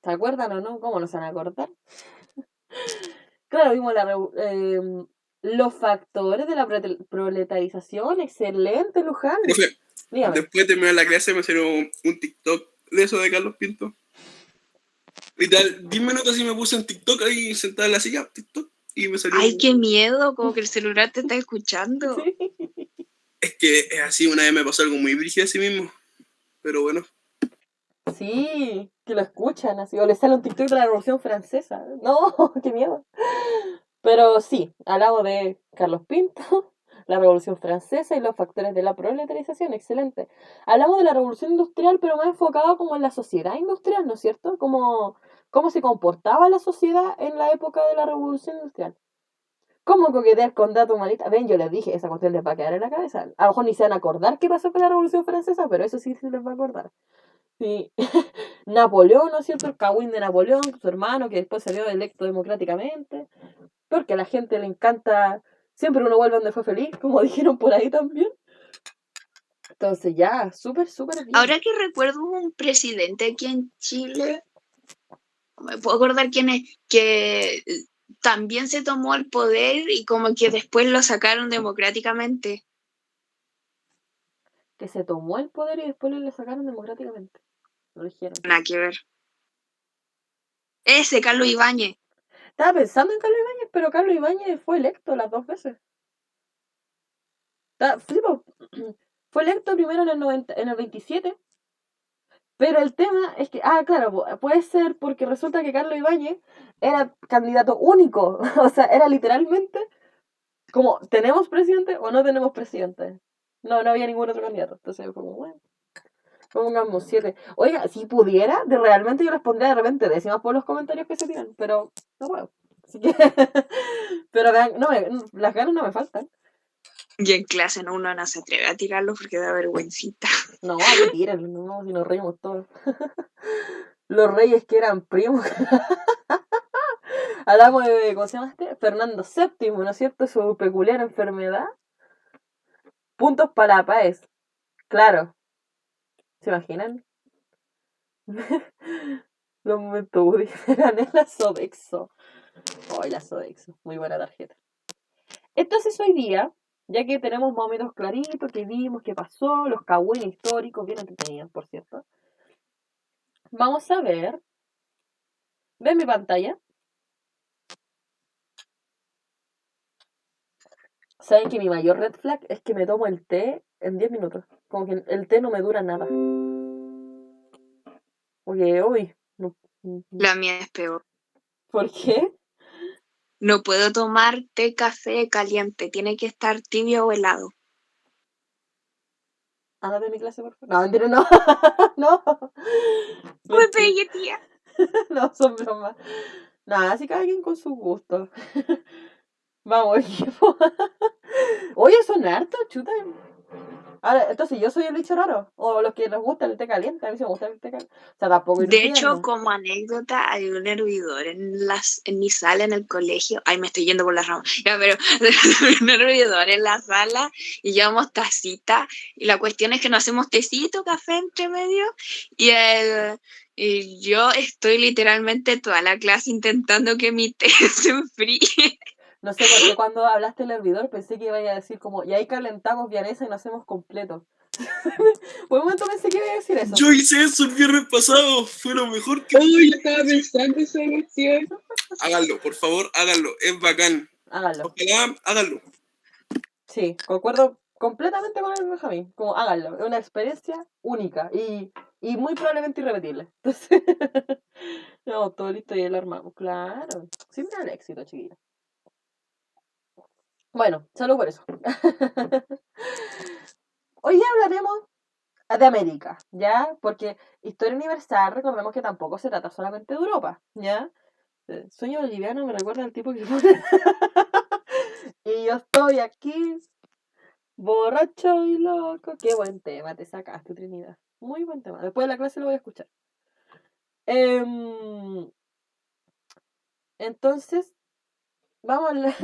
¿Se acuerdan o no? ¿Cómo no se van a acordar? Claro, vimos los factores de la proletarización. Excelente, Luján. Profe, Dígame. después de terminar la clase me salió un TikTok de eso de Carlos Pinto. Literal, 10 minutos y me puse en TikTok ahí sentada en la silla, TikTok, y me salió. Ay, qué miedo, como que el celular te está escuchando. Sí. Es que es así, una vez me pasó algo muy brígido así mismo. Pero bueno. Sí, que lo escuchan así. O le sale un TikTok de la Revolución Francesa. No, qué miedo. Pero sí, hablamos de Carlos Pinto, la Revolución Francesa y los factores de la proletarización. Excelente. Hablamos de la Revolución Industrial, pero más enfocado como en la sociedad industrial, ¿no es cierto? Cómo se comportaba la sociedad en la época de la Revolución Industrial. ¿Cómo coquetear con datos humanistas? Ven, yo les dije, esa cuestión les va a quedar en la cabeza. A lo mejor ni se van a acordar qué pasó con la Revolución Francesa, pero eso sí se les va a acordar. Sí. Napoleón, ¿no es cierto? El cagüín de Napoleón, su hermano, que después salió electo democráticamente. Porque a la gente le encanta. Siempre uno vuelve donde fue feliz, como dijeron por ahí también. Entonces ya, súper, súper bien. Ahora que recuerdo un presidente aquí en Chile, no me puedo acordar quién es, que también se tomó el poder y como que después lo sacaron democráticamente. Que se tomó el poder y después le sacaron democráticamente. Lo dijeron. Nada que ver. Ese, Carlos Ibáñez. Estaba pensando en Carlos Ibáñez, pero Carlos Ibáñez fue electo las 2 veces. Flipo. Fue electo primero en el 27. Pero el tema es que, claro, puede ser porque resulta que Carlos Ibáñez era candidato único. O sea, era literalmente como, ¿tenemos presidente o no tenemos presidente? No había ningún otro candidato. Entonces fue como, bueno, pongamos 7. Oiga, si pudiera, realmente yo les pondría de repente décimas por los comentarios que se tiran, pero no puedo. Así que, pero vean, las ganas no me faltan. Y en clase uno no se atreve a tirarlo porque da vergüencita. No, aquí tírenlo, no, si nos reímos todos. Los reyes que eran primos. Hablamos de, ¿cómo se llama este? Fernando VII, ¿no es cierto? Su peculiar enfermedad. Puntos para la paz. Claro. ¿Se imaginan? Los momentos Woody eran en la Sodexo. Ay, la Sodexo. Muy buena tarjeta. Entonces hoy día, ya que tenemos más o menos clarito que vimos, qué pasó, los cagüines históricos, bien entretenidos, por cierto. Vamos a ver. ¿Ven mi pantalla? Saben que mi mayor red flag es que me tomo el té en 10 minutos. Como que el té no me dura nada. Porque, uy, no. La mía es peor. ¿Por qué? No puedo tomar té café caliente, tiene que estar tibio o helado. Ándate de mi clase, por favor. No, mentira, no. No. Me Mentira. pegué, tía. No, son bromas. Nada, así cada quien con su gusto. Vamos, equipo. Oye, son hartos, chuta. Ahora, entonces yo soy el bicho raro. O los que les gusta el té caliente. A mí sí me gusta el té caliente. O sea, tampoco De hecho, hirviendo. como anécdota, hay un hervidor en mi sala en el colegio. Ay, me estoy yendo por las ramas. Ya, pero un hervidor en la sala y llevamos tacita. Y la cuestión es que no hacemos tecito, café entre medio. Y yo estoy literalmente toda la clase intentando que mi té se enfríe. No sé por qué cuando hablaste del hervidor pensé que iba a decir como, y ahí calentamos vienesa y nos hacemos completo. Por un momento pensé que iba a decir eso. Yo hice eso el viernes pasado. Fue lo mejor que. Uy, yo estaba pensando esa cuestión. Háganlo, por favor, háganlo. Es bacán. Háganlo. Ojalá, háganlo. Sí, concuerdo completamente con el Benjamín. Como háganlo. Es una experiencia única y muy probablemente irrepetible. Entonces, no, todo listo y lo armamos. Claro. Siempre el éxito, chiquilla. Bueno, salud por eso. Hoy día hablaremos de América, ¿ya? Porque historia universal, recordemos que tampoco se trata solamente de Europa, ¿ya? Sueño boliviano me recuerda al tipo que pone. Y yo estoy aquí, borracho y loco. Qué buen tema te sacaste, Trinidad. Muy buen tema. Después de la clase lo voy a escuchar. Entonces, vamos a hablar.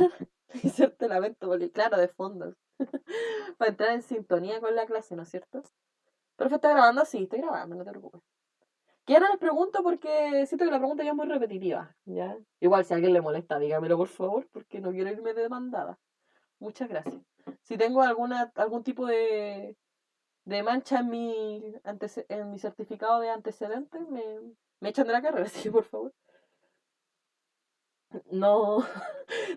Hacerte lamento, porque claro, de fondo. Para entrar en sintonía con la clase, ¿no es cierto? ¿Profe, está grabando? Sí, estoy grabando, no te preocupes. Que ya no les pregunto porque siento que la pregunta ya es muy repetitiva, ¿ya? Igual, si a alguien le molesta, dígamelo por favor, porque no quiero irme demandada. Muchas gracias. Si tengo algún tipo de mancha en en mi certificado de antecedentes, me echan de la carrera, sí, por favor. No,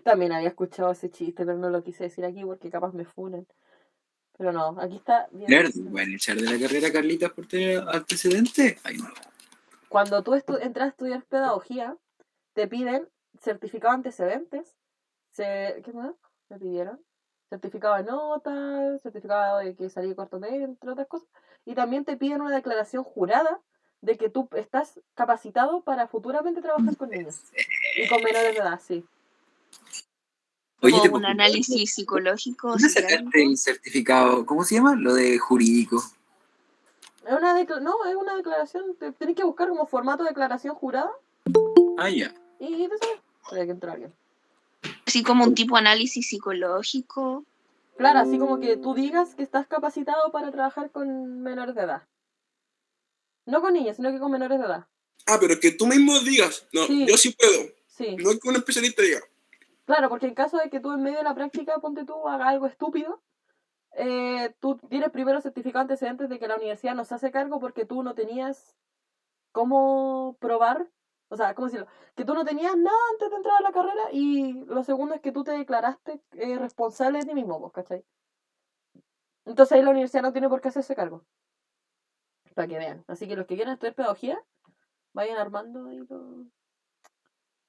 también había escuchado ese chiste, pero no lo quise decir aquí porque capaz me funan. Pero no, aquí está bien. Claro, ¿te pueden echar de la carrera, Carlitas, por tener antecedentes? Ay, no. Cuando tú entras a estudiar pedagogía, te piden certificado de antecedentes. ¿Qué más me pidieron? Certificado de notas, certificado de que salí de cuarto medio, entre otras cosas. Y también te piden una declaración jurada de que tú estás capacitado para futuramente trabajar con niños y con menores de edad, sí. Oye, Como ¿te un puedo análisis psicológico, ¿dónde psiquiátrico. sacaste el certificado? ¿Cómo se llama? Lo de jurídico. Es una declaración, tenés que buscar como formato de declaración jurada Ah, ya. y te sale. Espera que entra bien. Así como un tipo de análisis psicológico. Claro, así como que tú digas que estás capacitado para trabajar con menores de edad. No con niños, sino que con menores de edad. Ah, pero que tú mismo digas, no, Sí. yo sí puedo. Sí. No es que un especialista diga. Claro, porque en caso de que tú en medio de la práctica, ponte tú, hagas algo estúpido, tú tienes primero certificado antecedentes de que la universidad no se hace cargo porque tú no tenías cómo probar, o sea, ¿cómo decirlo? Que tú no tenías nada antes de entrar a la carrera y lo segundo es que tú te declaraste responsable de ti mismo, pues, ¿cachai? Entonces ahí la universidad no tiene por qué hacerse cargo. Para que vean. Así que los que quieran estudiar pedagogía, vayan armando ahí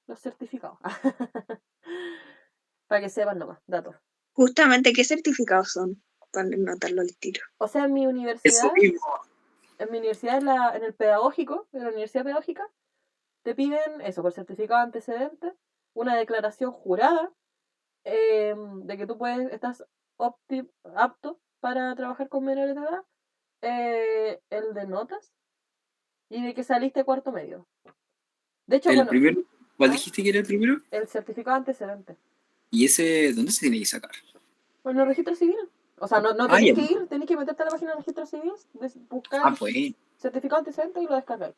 los certificados. Para que sepan nomás, datos. Justamente, ¿qué certificados son? Para anotarlo al tiro. O sea, en mi universidad, Eso mismo. en el pedagógico, en la universidad pedagógica, te piden eso, por certificado de antecedentes, una declaración jurada de que tú estás apto para trabajar con menores de edad, el de notas y de que saliste cuarto medio. De hecho, ¿El bueno, primero? ¿Cuál ¿ah? dijiste que era el primero? El certificado de antecedentes. ¿Y ese dónde se tiene que sacar? Bueno, el registro civil. O sea, no Ah, tenés ya. que ir, tenés que meterte a la página del registro civil, buscar Ah, pues. certificado de antecedentes y lo descargar.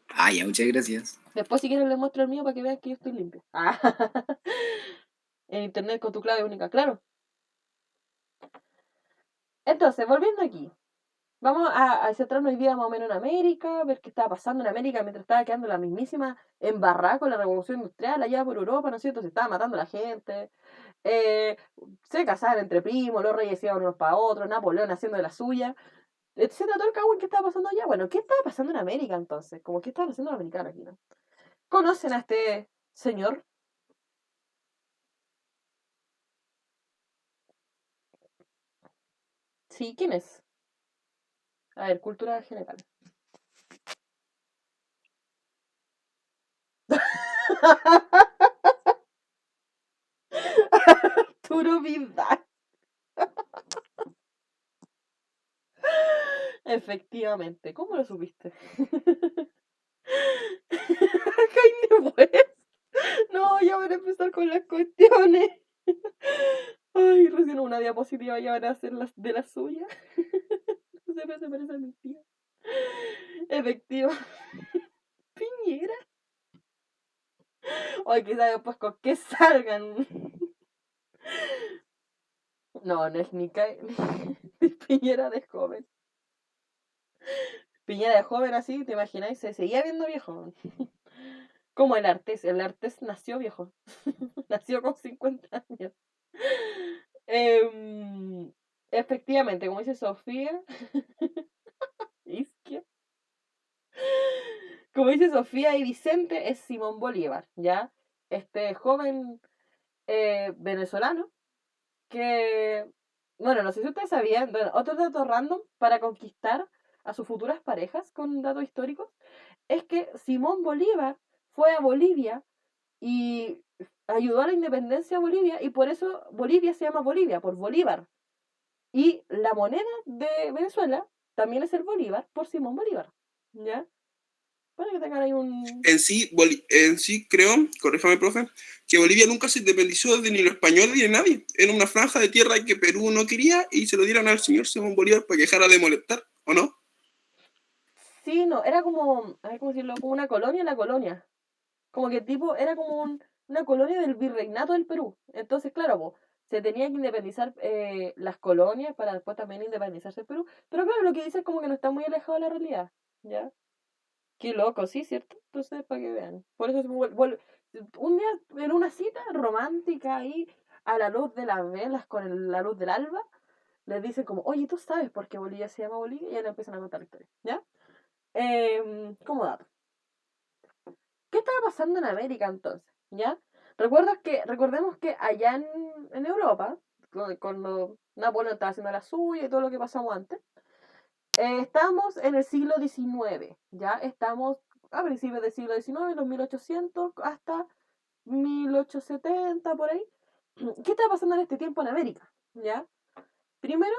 Ah, ya, muchas gracias. Después, si quieren, les muestro el mío para que vean que yo estoy limpio. En internet con tu clave única, claro. Entonces, volviendo aquí. Vamos a centrarnos hoy día más o menos en América, ver qué estaba pasando en América mientras estaba quedando la mismísima embarrada con la revolución industrial allá por Europa, ¿no es cierto? Se estaba matando la gente. Se casaban entre primos, los reyes iban unos para otros, Napoleón haciendo de la suya, etcétera, todo el cagüín que estaba pasando allá. Bueno, ¿qué estaba pasando en América entonces? Como, ¿qué estaban haciendo los americanos aquí, no? ¿Conocen a este señor? Sí, ¿quién es? A ver, cultura general. Arturo Vidal. Efectivamente, ¿cómo lo supiste? Kanye West. No, ya van a empezar con las cuestiones. Ay, recién una diapositiva ya van a hacer las de la suya. Se parece a mi tía. Efectivo. Piñera. Ay, quizá después con que salgan. No, no es ni Piñera de joven. Piñera de joven así, ¿te imagináis? Se seguía viendo viejo. Como el Artés nació viejo. Nació con 50 años. Efectivamente, como dice Sofía, Isquia, como dice Sofía y Vicente, es Simón Bolívar, ¿ya? Este joven venezolano que, bueno, no sé si ustedes sabían, bueno, otro dato random para conquistar a sus futuras parejas con datos históricos, es que Simón Bolívar fue a Bolivia y ayudó a la independencia de Bolivia y por eso Bolivia se llama Bolivia, por Bolívar. Y la moneda de Venezuela también es el Bolívar por Simón Bolívar. ¿Ya? Para que tengan ahí un... En sí creo, corríjame, profe, que Bolivia nunca se independizó de ni los españoles ni de nadie. Era una franja de tierra que Perú no quería y se lo dieron al señor Simón Bolívar para que dejara de molestar, ¿o no? Sí, no, era como, a ver cómo decirlo, como una colonia en la colonia. Como que tipo, era como una colonia del virreinato del Perú. Entonces, claro, po, se tenía que independizar las colonias para después también independizarse el Perú. Pero claro, lo que dice es como que no está muy alejado de la realidad. ¿Ya? Qué loco, sí, ¿cierto? Entonces, para que vean. Por eso un día en una cita romántica ahí, a la luz de las velas, con la luz del alba, les dicen como, oye, ¿tú sabes por qué Bolivia se llama Bolivia? Y ya le empiezan a contar la historia, ¿ya? Como dato. ¿Qué estaba pasando en América entonces? ¿Ya? Recordemos que allá en Europa, cuando Napoleón estaba haciendo la suya y todo lo que pasamos antes, estamos en el siglo XIX, ¿ya? Estamos a principios del siglo XIX, los 1800 hasta 1870, por ahí. ¿Qué estaba pasando en este tiempo en América? ¿Ya? Primero,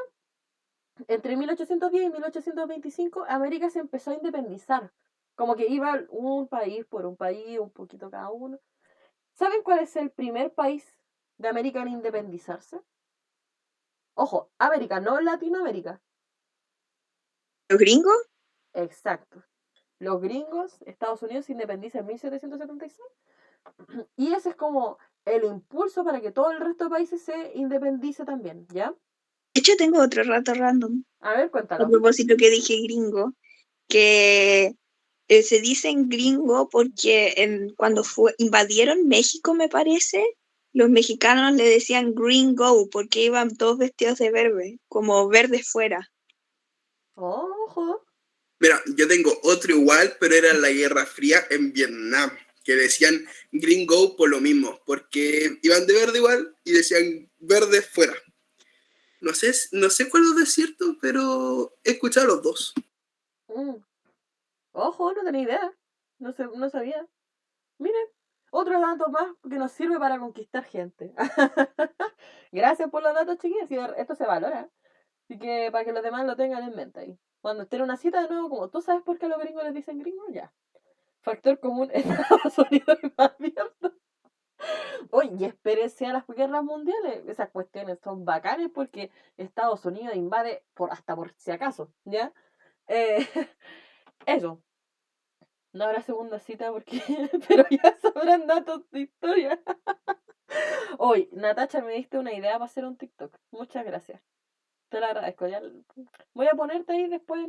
entre 1810 y 1825, América se empezó a independizar. Como que iba un país por un país, un poquito cada uno. ¿Saben cuál es el primer país de América en independizarse? Ojo, América, no Latinoamérica. ¿Los gringos? Exacto. Los gringos, Estados Unidos se independiza en 1776. Y ese es como el impulso para que todo el resto de países se independice también, ¿ya? De hecho, tengo otro rato random. A ver, A cuéntalo. propósito que dije gringo, que se dicen gringo porque cuando invadieron México, me parece, los mexicanos le decían gringo porque iban todos vestidos de verde, como verde fuera. Ojo. Mira, yo tengo otro igual, pero era la Guerra Fría en Vietnam, que decían Green Go por lo mismo, porque iban de verde igual y decían verde fuera. No sé cuál es cierto, pero he escuchado los dos. Ojo, no tenía idea. No sé, no sabía. Miren, otro dato más que nos sirve para conquistar gente. Gracias por los datos, chiquillos. Esto se valora. Así que para que los demás lo tengan en mente ahí. Cuando estén en una cita de nuevo, como tú sabes por qué a los gringos les dicen gringos, ya. Factor común, Estados Unidos es más abierto. Oye, y espérense a las guerras mundiales. Esas cuestiones son bacanes porque Estados Unidos invade hasta por si acaso, ¿ya? Eh, eso. No habrá segunda cita porque... Pero ya sabrán datos de historia. Hoy, Natacha, me diste una idea para hacer un TikTok. Muchas gracias. Te lo agradezco. Ya voy a ponerte ahí después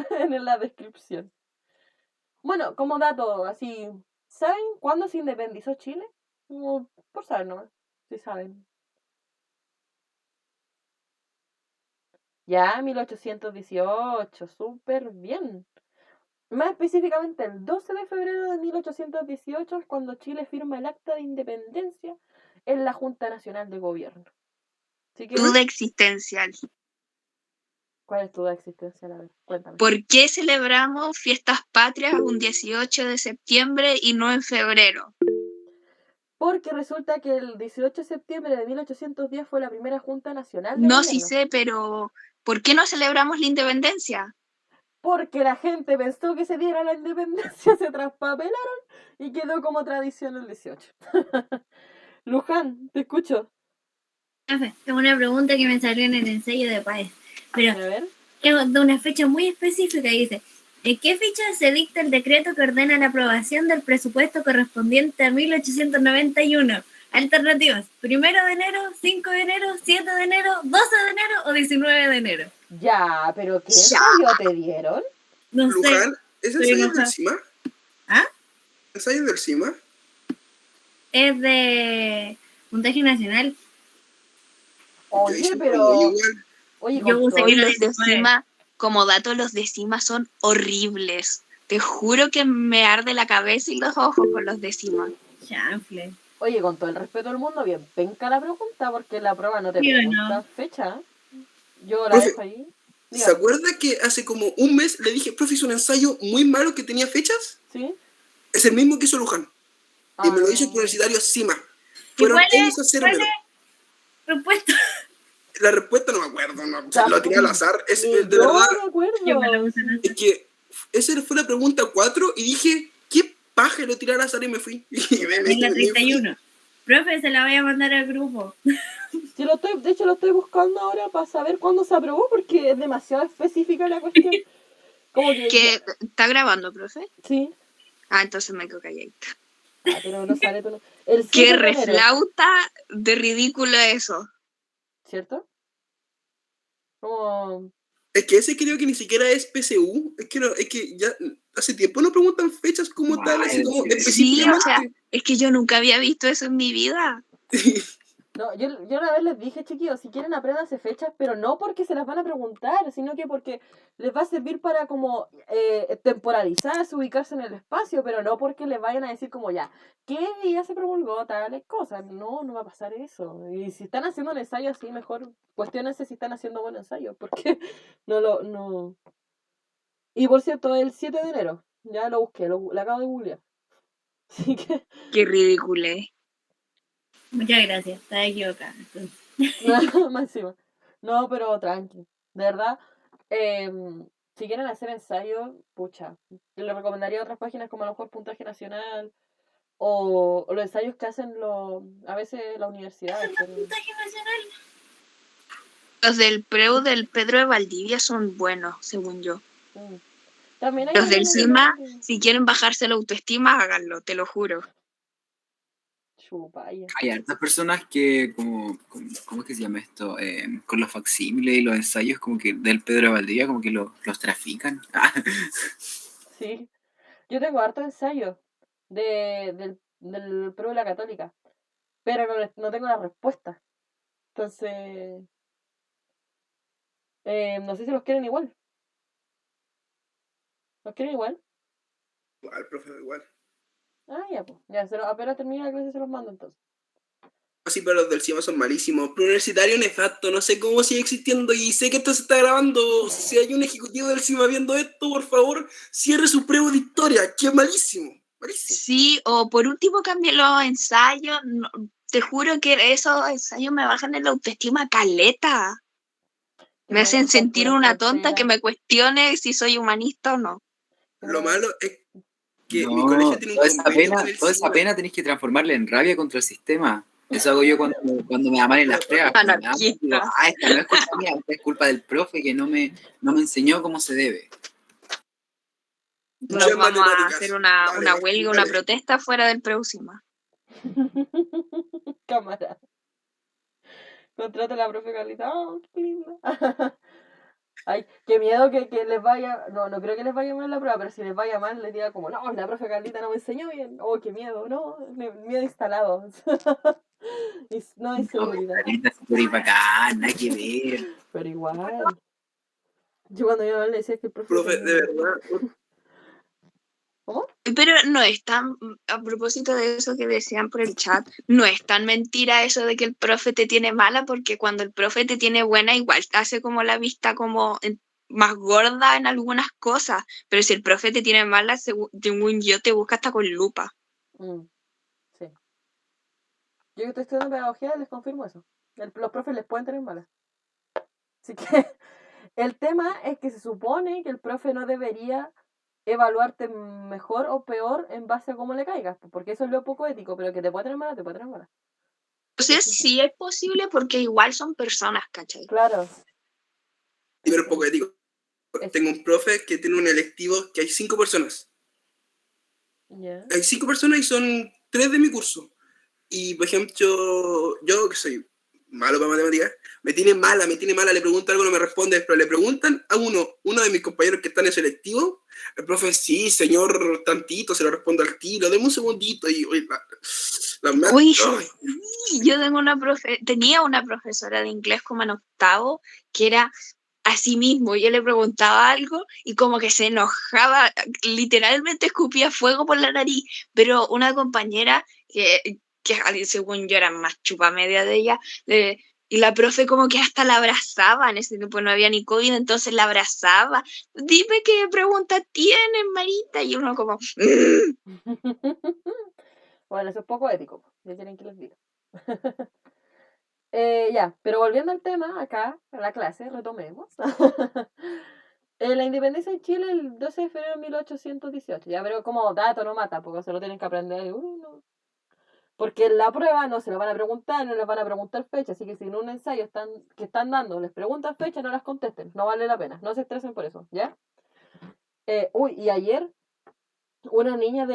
en la descripción. Bueno, como dato, así, ¿saben cuándo se independizó Chile? Como por saber nomás, si saben. Ya, 1818, súper bien. Más específicamente, el 12 de febrero de 1818 es cuando Chile firma el Acta de Independencia en la Junta Nacional de Gobierno. Así que, Duda existencial. ¿cuál es tu duda existencial? A ver, cuéntame. ¿Por qué celebramos fiestas patrias un 18 de septiembre y no en febrero? Porque resulta que el 18 de septiembre de 1810 fue la primera Junta Nacional de No, sí Gobierno. sé, pero ¿por qué no celebramos la independencia? Porque la gente pensó que se diera la independencia, se traspapelaron y quedó como tradición el 18. Luján, te escucho. Es una pregunta que me salió en el ensayo de Páez, pero A ver. es de una fecha muy específica. Dice: ¿en qué fecha se dicta el decreto que ordena la aprobación del presupuesto correspondiente a 1891? Alternativas: 1 de enero, 5 de enero, 7 de enero, 12 de enero o 19 de enero. Ya, pero ¿qué Ya. ensayo te dieron? No sé. Luján, ¿ese estoy ensayo es del enojada. CIMA? ¿Ah? ¿Ensayo del CIMA? Es de Puntaje Nacional. Oye, Yo pero... igual. Oye, Yo con usé todo Oye, el- los de CIMA, como dato, los de CIMA son horribles. Te juro que me arde la cabeza y los ojos con los de CIMA. Chanfle. Oye, con todo el respeto del mundo, bien penca la pregunta, porque la prueba no te ¿Sí o pregunta no? fecha. Yo la Profe, dejo ahí. ¿se Dígame. acuerda que hace como un mes le dije, profe, hizo un ensayo muy malo que tenía fechas? ¿Sí? Es el mismo que hizo Luján. Y me lo hizo el Ah. universitario CIMA. ¿Y Fueron cuál ellos a es hacérmelo. propuesta? La respuesta no me acuerdo, no, o sea, lo tiré al azar. Es, Ni de yo verdad, me acuerdo. Yo me la puse en es que esa fue la pregunta 4 y dije, ¿qué paja? Lo tiré al azar y me fui. En la 31. Profe, se la voy a mandar al grupo. Sí, de hecho lo estoy buscando ahora para saber cuándo se aprobó, porque es demasiado específica la cuestión. Como que... ¿Qué? ¿Está grabando, profe? Sí. Ah, entonces me quedo calladita. Ah, pero no sale tu... El Qué 7 de enero, reflauta de ridículo eso. ¿cierto? Como... Es que ese creo que ni siquiera es PSU. Es que ya hace tiempo no preguntan fechas como tal, así como Sí, o específicamente. sea, es que yo nunca había visto eso en mi vida. No, yo una vez les dije, chiquillos, si quieren apréndanse fechas, pero no porque se las van a preguntar, sino que porque les va a servir para como temporalizarse, ubicarse en el espacio, pero no porque les vayan a decir como ya, ¿qué día se promulgó tales cosas? No, no va a pasar eso. Y si están haciendo un ensayo así, mejor cuestionense si están haciendo buen ensayo, porque no. Y por cierto, el 7 de enero, ya lo busqué, lo acabo de googlear. Así que, Qué ridículo. Muchas gracias, estaba equivocada. Entonces. no, más encima. No, pero tranqui. De verdad, si quieren hacer ensayo, pucha, yo les recomendaría otras páginas como a lo mejor Puntaje Nacional o los ensayos que hacen a veces las universidades. Pero, Puntaje nacional. Los del Preu del Pedro de Valdivia son buenos, según yo. También hay Los uno del en el CIMA, de si quieren bajarse la autoestima, háganlo, te lo juro. Chupaya. Hay hartas personas que, ¿cómo es que se llama esto? Con los facsímiles y los ensayos, como que del Pedro Valdivia, como que los trafican. Sí. Yo tengo harto ensayo del Pro de la Católica, pero no tengo la respuesta. Entonces, no sé si los quieren igual. ¿Los quieren igual? Igual, profe, igual. Ah, ya, pues. Ya, apenas termina la clase se los mando entonces. Sí, pero los del CIMA son malísimos. Preuniversitario nefasto, no sé cómo sigue existiendo y sé que esto se está grabando. Si hay un ejecutivo del CIMA viendo esto, por favor, cierre su prueba de historia. ¡Qué malísimo! Malísimo. Sí, o por último cambien los ensayos. No, te juro que esos ensayos me bajan en la autoestima caleta. Me hacen sentir una tonta que me cuestione si soy humanista o no. Lo malo es que mi No, colegio tiene un convenio con el toda esa CIMA. pena tenés que transformarla en rabia contra el sistema. Eso hago yo cuando me aman en las pruebas. Cuando me aman, digo, Anarquista. esta no es culpa mía, esta es culpa del profe que no me enseñó cómo se debe. Nos vamos a matemáticas. hacer una Dale, huelga, dale. una protesta fuera del Preusima. Cámara. Contrata a la profe Carlita. Oh, qué linda. Ay, qué miedo que les vaya. No creo que les vaya mal la prueba, pero si les vaya mal, les diga como, no, la profe Carlita no me enseñó bien. Oh, qué miedo, no, miedo instalado. No hay seguridad. Carita súper bacán, nada que ver. Pero igual. Yo cuando iba a ver le decía que el profe Profe, tenía de una- verdad. ¿Cómo? Pero no es tan, a propósito de eso que decían por el chat, no es tan mentira eso de que el profe te tiene mala, porque cuando el profe te tiene buena, igual te hace como la vista como más gorda en algunas cosas, pero si el profe te tiene mala, según yo, te busca hasta con lupa. Sí. Yo que estoy estudiando pedagogía les confirmo eso. Los profes les pueden tener malas. Así que el tema es que se supone que el profe no debería evaluarte mejor o peor en base a cómo le caigas, porque eso es lo poco ético, pero que te puede tener mala, te puede tener mala. Entonces sí es posible porque igual son personas, ¿cachai? Claro. Sí, pero es poco ético. Tengo un profe que tiene un electivo que hay 5 personas. Yeah. Hay 5 personas y son 3 de mi curso. Y, por ejemplo, yo que soy malo para matemáticas, me tiene mala, le pregunto algo, no me responde, pero le preguntan a uno de mis compañeros que está en ese electivo, el profe, sí, señor, tantito, se lo respondo al tiro, deme un segundito, y Uy, sí, yo tenía una profesora de inglés como en octavo, que era así mismo, yo le preguntaba algo y como que se enojaba, literalmente escupía fuego por la nariz, pero una compañera que según yo era más chupa media de ella, y la profe como que hasta la abrazaba, en ese tiempo no había ni COVID, entonces la abrazaba, dime qué pregunta tienes, Marita, y uno como... Bueno, eso es poco ético, ya quieren que les diga. Ya, pero volviendo al tema, acá, a la clase, retomemos. La independencia de Chile el 12 de febrero de 1818. Ya, pero como dato no mata, porque se lo tienen que aprender. No. Porque en la prueba no se lo van a preguntar, no les van a preguntar fecha. Así que si en un ensayo que están dando les preguntan fecha, no las contesten. No vale la pena. No se estresen por eso, ¿ya? Y ayer una niña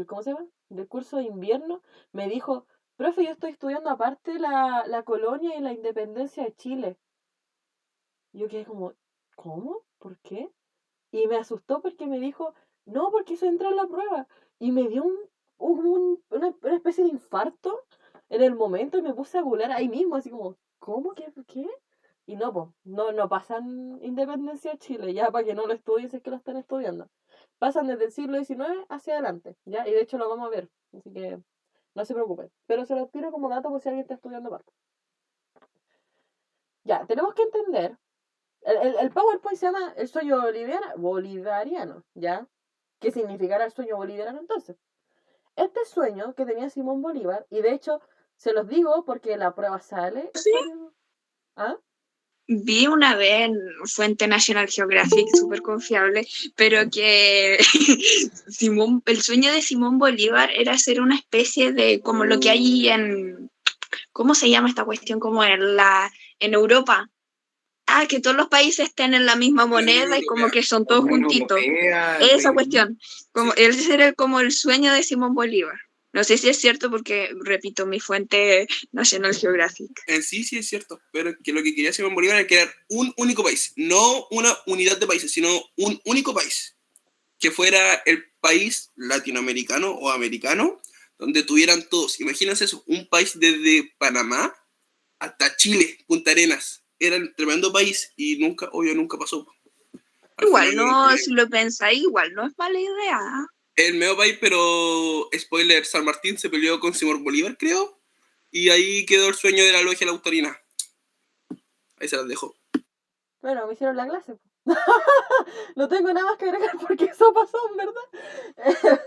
¿cómo se llama? Del curso de invierno me dijo, profe, yo estoy estudiando aparte la colonia y la independencia de Chile. Y yo quedé como, ¿cómo? ¿Por qué? Y me asustó porque me dijo, no, porque eso entra en la prueba. Y me dio una especie de infarto en el momento y me puse a googlear ahí mismo, así como, ¿cómo? ¿Qué? Y no, pues, no pasan independencia de Chile, ya para que no lo estudien si es que lo están estudiando. Pasan desde el siglo XIX hacia adelante, ¿ya? Y de hecho lo vamos a ver, así que no se preocupen. Pero se los tiro como dato por si alguien está estudiando parte. Ya, tenemos que entender. El PowerPoint se llama el sueño bolivariano, ¿ya? ¿Qué significará el sueño bolivariano entonces? Este sueño que tenía Simón Bolívar, y de hecho se los digo porque la prueba sale. Sí. ¿Ah? Vi una vez en fuente National Geographic, súper confiable, pero que el sueño de Simón Bolívar era ser una especie de, como lo que hay en, ¿cómo se llama esta cuestión? Como en Europa. Que todos los países estén en la misma moneda y como que son todos juntitos. Esa cuestión. Como, sí. Ese era como el sueño de Simón Bolívar. No sé si es cierto porque, repito, mi fuente National Geographic. En sí es cierto, pero que lo que quería Simón Bolívar era crear un único país, no una unidad de países, sino un único país, que fuera el país latinoamericano o americano, donde tuvieran todos, imagínense eso, un país desde Panamá hasta Chile, Punta Arenas, era un tremendo país y nunca pasó. Igual no, si lo pensáis, igual no es mala idea. El medio país, pero spoiler, San Martín se peleó con Simón Bolívar, creo, y ahí quedó el sueño de la logia lautarina. Ahí se las dejo. Bueno, me hicieron la clase. No tengo nada más que agregar porque eso pasó, en verdad.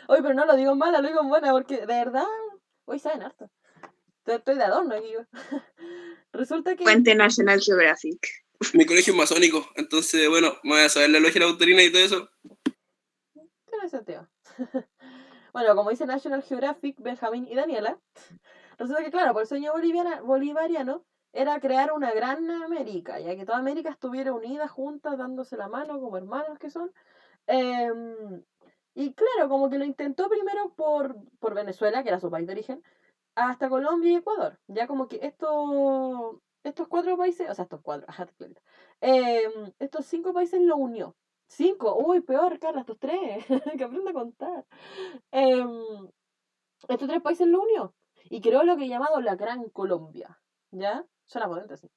Oye, pero no lo digo en mala, lo digo en buena, porque de verdad, hoy saben harto. Estoy de adorno aquí. Resulta que... Fuente National Geographic. Mi colegio es masónico, entonces, bueno, me voy a saber la logia lautarina y todo eso. Tiene sentido. Bueno, como dice National Geographic, Benjamín y Daniela, resulta que, claro, por el sueño bolivariano era crear una gran América, ya que toda América estuviera unida, juntas, dándose la mano como hermanos que son. Y claro, como que lo intentó primero por Venezuela, que era su país de origen, hasta Colombia y Ecuador. Ya como que estos 4 países, o sea, estos 5 países lo unió. 5, uy, peor, Carla, estos 3, que aprenda a contar. Estos 3 países lo unió y creó lo que he llamado la Gran Colombia. ¿Ya? Suena potente, sí.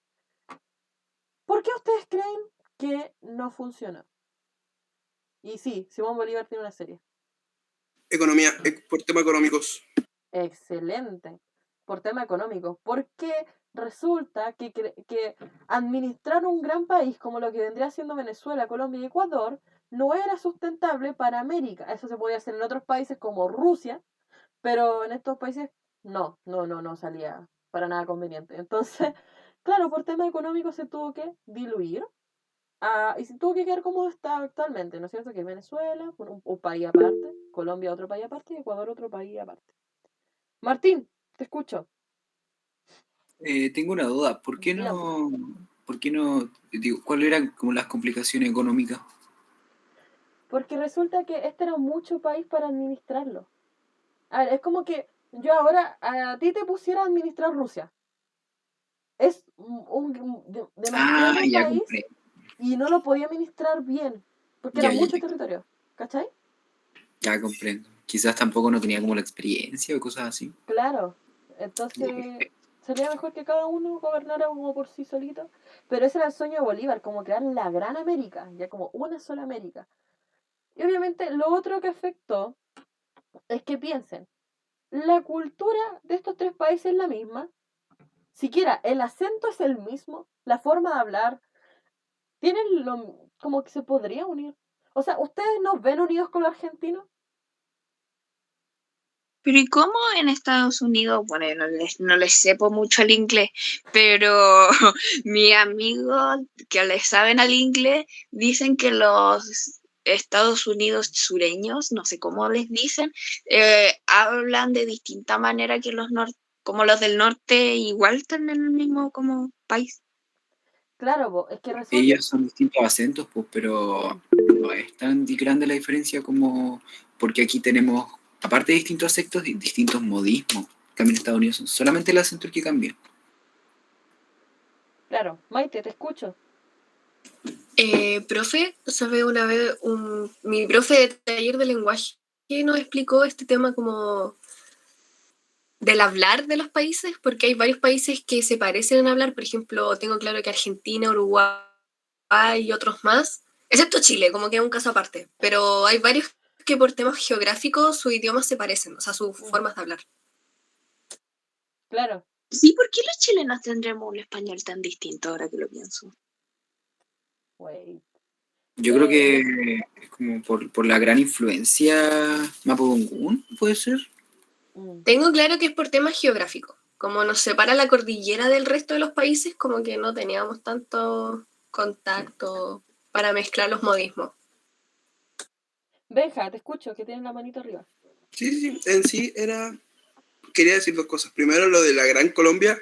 ¿Por qué ustedes creen que no funcionó? Y sí, Simón Bolívar tiene una serie. Economía, por temas económicos. Excelente. Por tema económico. Porque resulta que administrar un gran país como lo que vendría siendo Venezuela, Colombia y Ecuador no era sustentable para América. Eso se podía hacer en otros países como Rusia, pero en estos países no salía para nada conveniente. Entonces, claro, por tema económico se tuvo que diluir. Y se tuvo que quedar como está actualmente, ¿no es cierto? Que Venezuela, un país aparte, Colombia otro país aparte y Ecuador otro país aparte. Martín, te escucho. Tengo una duda, ¿por qué no, digo, cuáles eran como las complicaciones económicas? Porque resulta que este era mucho país para administrarlo. A ver, es como que yo ahora a ti te pusiera a administrar Rusia. Es demasiado país compré. y no lo podía administrar bien, porque era mucho territorio. ¿Cachai? Ya comprendo. Quizás tampoco no tenía como la experiencia o cosas así. Claro. Entonces sería mejor que cada uno gobernara como por sí solito. Pero ese era el sueño de Bolívar, como crear la gran América, ya como una sola América. Y obviamente lo otro que afectó es que piensen, la cultura de estos 3 países es la misma, siquiera el acento es el mismo, la forma de hablar, tienen como que se podría unir. O sea, ¿ustedes nos ven unidos con los argentinos? Pero ¿y cómo en Estados Unidos? Bueno, no les sepo mucho el inglés, pero mis amigos que les saben al inglés dicen que los Estados Unidos sureños, no sé cómo les dicen, hablan de distinta manera que como los del norte, igual están en el mismo como país. Claro, es que resulta... Ellos son distintos acentos, pues, pero no es tan grande la diferencia como, porque aquí tenemos, aparte de distintos acentos, distintos modismos. En cambio en Estados Unidos son solamente el acento el que cambia. Claro, Maite, te escucho. Profe, ¿sabe? Una vez mi profe de taller de lenguaje nos explicó este tema como del hablar de los países, porque hay varios países que se parecen en hablar. Por ejemplo, tengo claro que Argentina, Uruguay y otros más, excepto Chile, como que es un caso aparte, pero hay varios que por temas geográficos sus idiomas se parecen, o sea, sus formas de hablar. Claro. Sí, ¿por qué los chilenos tendremos un español tan distinto ahora que lo pienso? Wait. Yo creo que es como por la gran influencia mapudungún, ¿puede ser? Tengo claro que es por temas geográficos. Como nos separa la cordillera del resto de los países, como que no teníamos tanto contacto para mezclar los modismos. Benja, te escucho, que tienes la manito arriba. Sí, en sí quería decir dos cosas. Primero, lo de la Gran Colombia.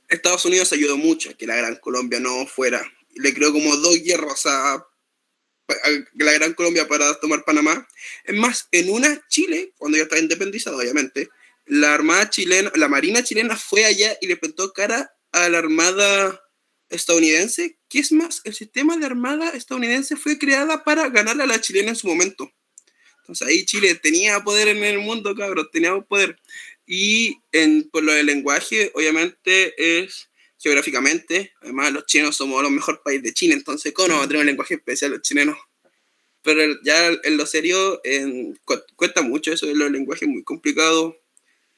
Estados Unidos ayudó mucho a que la Gran Colombia no fuera. Le creó como 2 hierros a la Gran Colombia para tomar Panamá. Es más, en una Chile, cuando ya estaba independizado, obviamente, la Marina chilena fue allá y le plantó cara a la Armada estadounidense. ¿Qué es más? El sistema de Armada estadounidense fue creada para ganarle a la chilena en su momento. Entonces ahí Chile tenía poder en el mundo, cabros, teníamos poder. Y por lo del lenguaje, obviamente es geográficamente, además los chilenos somos los mejores países de Chile, entonces ¿cómo no vamos a tener un lenguaje especial los chilenos? Pero ya en lo serio, cuesta mucho eso de los lenguajes muy complicados,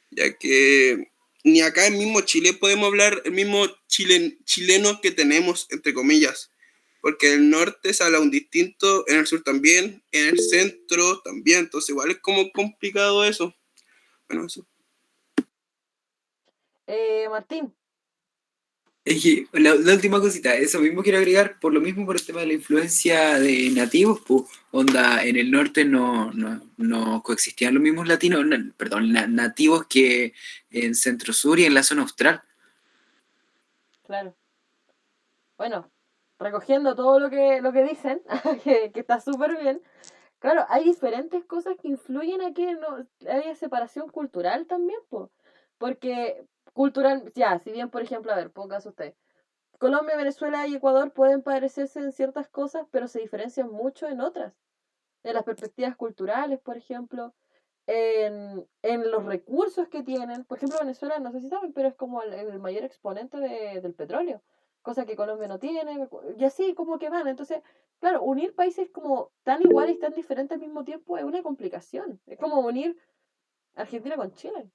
ya que ni acá en mismo Chile podemos hablar el mismo chileno que tenemos, entre comillas, porque en el norte se habla un distinto, en el sur también, en el centro también, entonces igual es como complicado eso. Bueno, eso. Martín. La última cosita, eso mismo quiero agregar, por lo mismo por el tema de la influencia de nativos, pues, onda, en el norte no coexistían los mismos latinos, nativos que en centro sur y en la zona austral. Claro. Bueno, recogiendo todo lo que dicen, que está súper bien. Claro, hay diferentes cosas que influyen a que no haya separación cultural también, pues. Porque cultural, ya, si bien, por ejemplo, a ver, póngase usted. Colombia, Venezuela y Ecuador pueden parecerse en ciertas cosas, pero se diferencian mucho en otras. En las perspectivas culturales, por ejemplo, en los recursos que tienen. Por ejemplo, Venezuela, no sé si saben, pero es como el mayor exponente del petróleo, cosa que Colombia no tiene, y así como que van. Entonces, claro, unir países como tan iguales y tan diferentes al mismo tiempo es una complicación. Es como unir Argentina con Chile.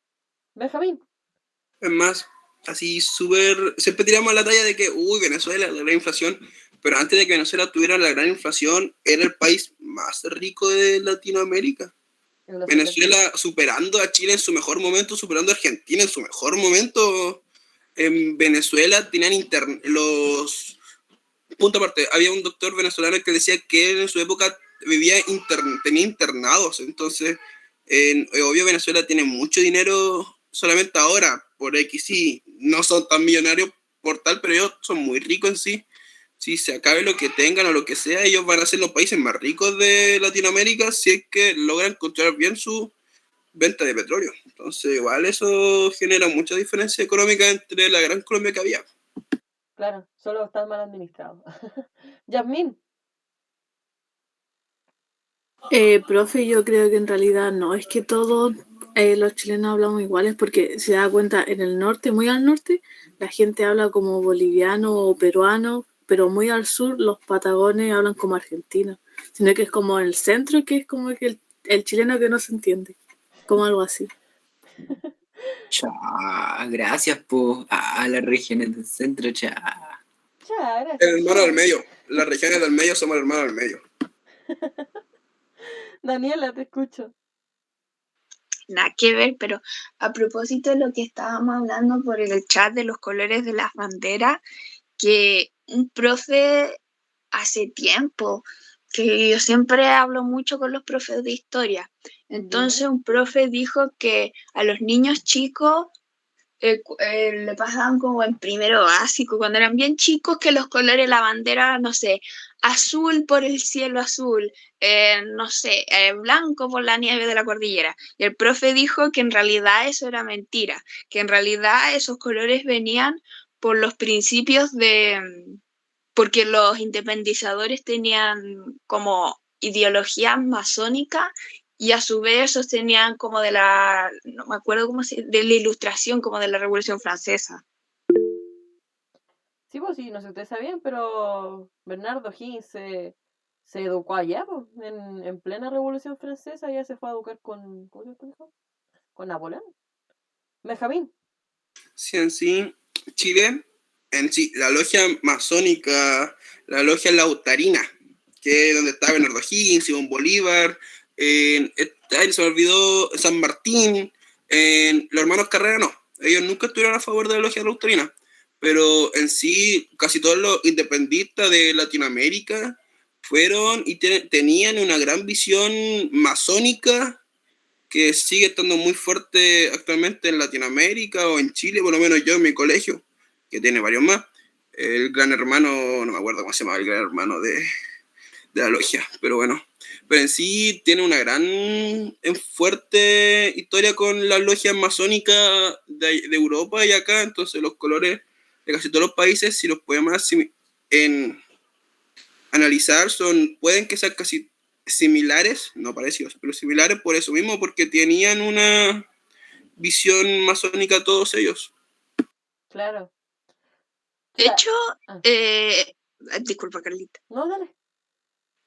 Benjamín. Es más, así siempre tiramos la talla de que, Venezuela, la gran inflación, pero antes de que Venezuela tuviera la gran inflación, era el país más rico de Latinoamérica. Venezuela superando a Chile en su mejor momento, superando a Argentina en su mejor momento. En Venezuela tenían punto aparte, había un doctor venezolano que decía que él en su época tenía internados, entonces obvio Venezuela tiene mucho dinero solamente ahora, por X sí, no son tan millonarios por tal, pero ellos son muy ricos en sí. Si se acabe lo que tengan o lo que sea, ellos van a ser los países más ricos de Latinoamérica si es que logran controlar bien su venta de petróleo. Entonces, igual eso genera mucha diferencia económica entre la Gran Colombia que había. Claro, solo están mal administrados. Yasmín. Profe, yo creo que en realidad no, es que todos los chilenos hablamos iguales porque se da cuenta en el norte, muy al norte, la gente habla como boliviano o peruano, pero muy al sur los patagones hablan como argentino, sino que es como el centro que es como que el chileno que no se entiende, como algo así. Gracias a las regiones del centro, Gracias. El hermano del medio, las regiones del medio somos el hermano del medio. Daniela, te escucho. Nada que ver, pero a propósito de lo que estábamos hablando por el chat de los colores de las banderas, que un profe hace tiempo, que yo siempre hablo mucho con los profes de historia, entonces un profe dijo que a los niños chicos le pasaban como en primero básico, cuando eran bien chicos, que los colores de la bandera, no sé, azul por el cielo azul, no sé, blanco por la nieve de la cordillera. Y el profe dijo que en realidad eso era mentira, que en realidad esos colores venían por los principios porque los independizadores tenían como ideología masónica y a su vez sostenían como no me acuerdo de la ilustración, como de la Revolución Francesa. Sí, pues sí, no sé si ustedes sabían, pero Bernardo Higgins se educó allá, pues, en plena Revolución Francesa, ya se fue a educar con, ¿cómo se llama? Con Napoleón. Benjamín. Sí, en sí, Chile, en sí, la logia masónica, la logia lautarina, que es donde está Bernardo Higgins, Simón Bolívar, ay, se me olvidó San Martín, los hermanos Carrera no, ellos nunca estuvieron a favor de la logia lautarina, pero en sí, casi todos los independistas de Latinoamérica fueron y tenían una gran visión masónica que sigue estando muy fuerte actualmente en Latinoamérica o en Chile, por lo menos yo en mi colegio, que tiene varios más. El gran hermano, no me acuerdo cómo se llama, el gran hermano de la logia, pero bueno. Pero en sí tiene una gran fuerte historia con las logias masónicas de Europa y acá, entonces los colores de casi todos los países, si los podemos analizar, pueden que sean casi similares, no parecidos, pero similares por eso mismo, porque tenían una visión masónica todos ellos. Claro. De hecho, Ah. disculpa, Carlita, No, dale.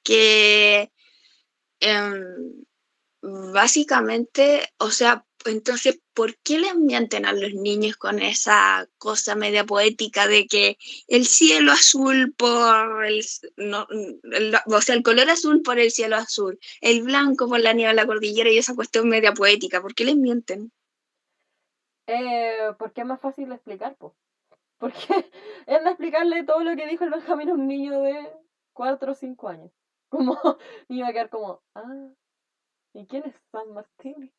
que básicamente, o sea, entonces, ¿por qué les mienten a los niños con esa cosa media poética de que el cielo azul por o sea, el color azul por el cielo azul, el blanco por la nieve de la cordillera y esa cuestión media poética? ¿Por qué les mienten? Porque es más fácil de explicar, pues. Porque es de explicarle todo lo que dijo el Benjamín a un niño de 4 o 5 años. Como, y iba a quedar como, ¿y quién es San Martín?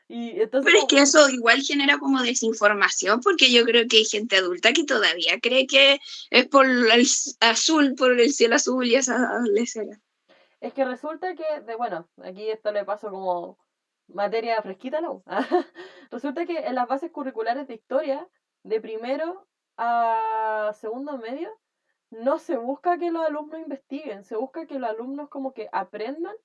Y entonces Pero es que eso igual genera como desinformación, porque yo creo que hay gente adulta que todavía cree que es por el azul, por el cielo azul y esa lesera. es que resulta que, bueno, aquí esto le paso como materia fresquita, ¿no? Resulta que en las bases curriculares de historia, de primero a segundo medio, no se busca que los alumnos investiguen, se busca que los alumnos como que aprendan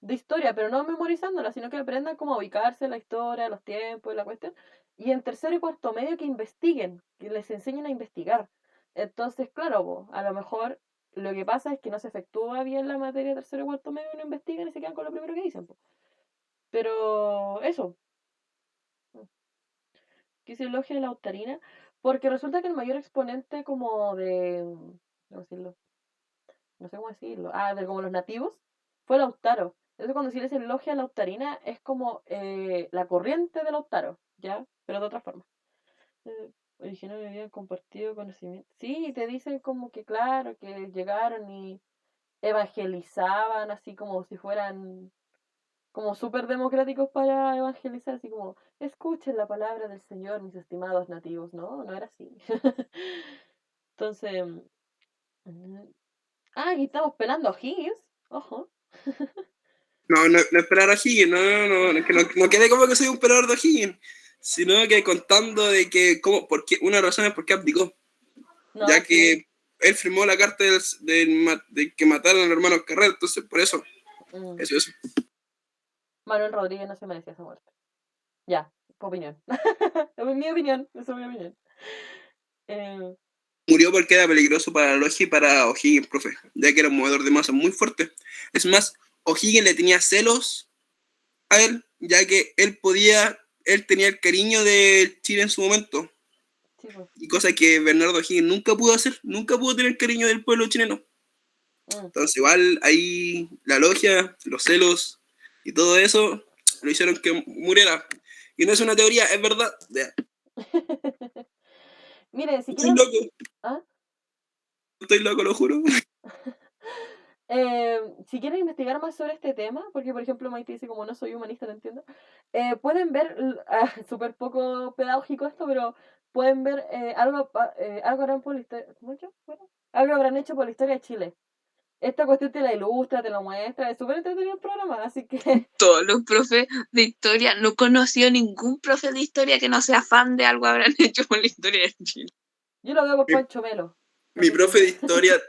de historia, pero no memorizándola, sino que aprendan cómo ubicarse en la historia, los tiempos y la cuestión. Y en tercero y cuarto medio que investiguen, que les enseñen a investigar. Entonces, claro, a lo mejor lo que pasa es que no se efectúa bien la materia de tercero y cuarto medio y no investigan y se quedan con lo primero que dicen. Pero eso, que se elogia la lautarina, porque resulta que el mayor exponente como de, ¿cómo decirlo? No sé cómo decirlo, de como los nativos, fue Lautaro. Entonces cuando se les elogia a Lautarina es como la corriente de Lautaro, ¿ya? Pero de otra forma. Originario habían compartido conocimiento. Sí, te dicen como que claro, que llegaron y evangelizaban así como si fueran como súper democráticos para evangelizar, así como, escuchen la palabra del Señor, mis estimados nativos, ¿no? No era así. Entonces, aquí estamos pelando a Higgins, ojo. No esperar a Higgins, que no quede como que soy un peleador de Higgins, sino que contando de que, una razón es por qué abdicó, No, ya sí. que él firmó la carta de que mataron al hermano Carrera, entonces por eso, eso. Manuel Rodríguez no se merecía esa muerte. Ya, opinión. Es mi opinión, esa es mi opinión. Murió porque era peligroso para la logia y para O'Higgins, profe, ya que era un movedor de masa muy fuerte. Es más, O'Higgins le tenía celos a él, ya que él tenía el cariño de Chile en su momento. Sí, pues. Y cosa que Bernardo O'Higgins nunca pudo hacer, nunca pudo tener el cariño del pueblo chileno. Entonces igual ahí la logia, los celos y todo eso lo hicieron que muriera. Y no es una teoría, es verdad. Mire, si Estoy quieren... loco. ¿Ah? Estoy loco, lo juro. Si quieren investigar más sobre este tema, porque por ejemplo Maite dice como no soy humanista, no entiendo, pueden ver, súper poco pedagógico esto, pero pueden ver algo habrán por la historia, ¿cómo es que? Bueno, algo habrán hecho por la historia de Chile. Esta cuestión te la ilustra, te la muestra, es súper entretenido el programa, así que Todos los profes de historia, no conocí a ningún profe de historia que no sea fan de algo habrán hecho por la historia de Chile. yo lo veo por Mi- Pancho Melo. Mi profe de historia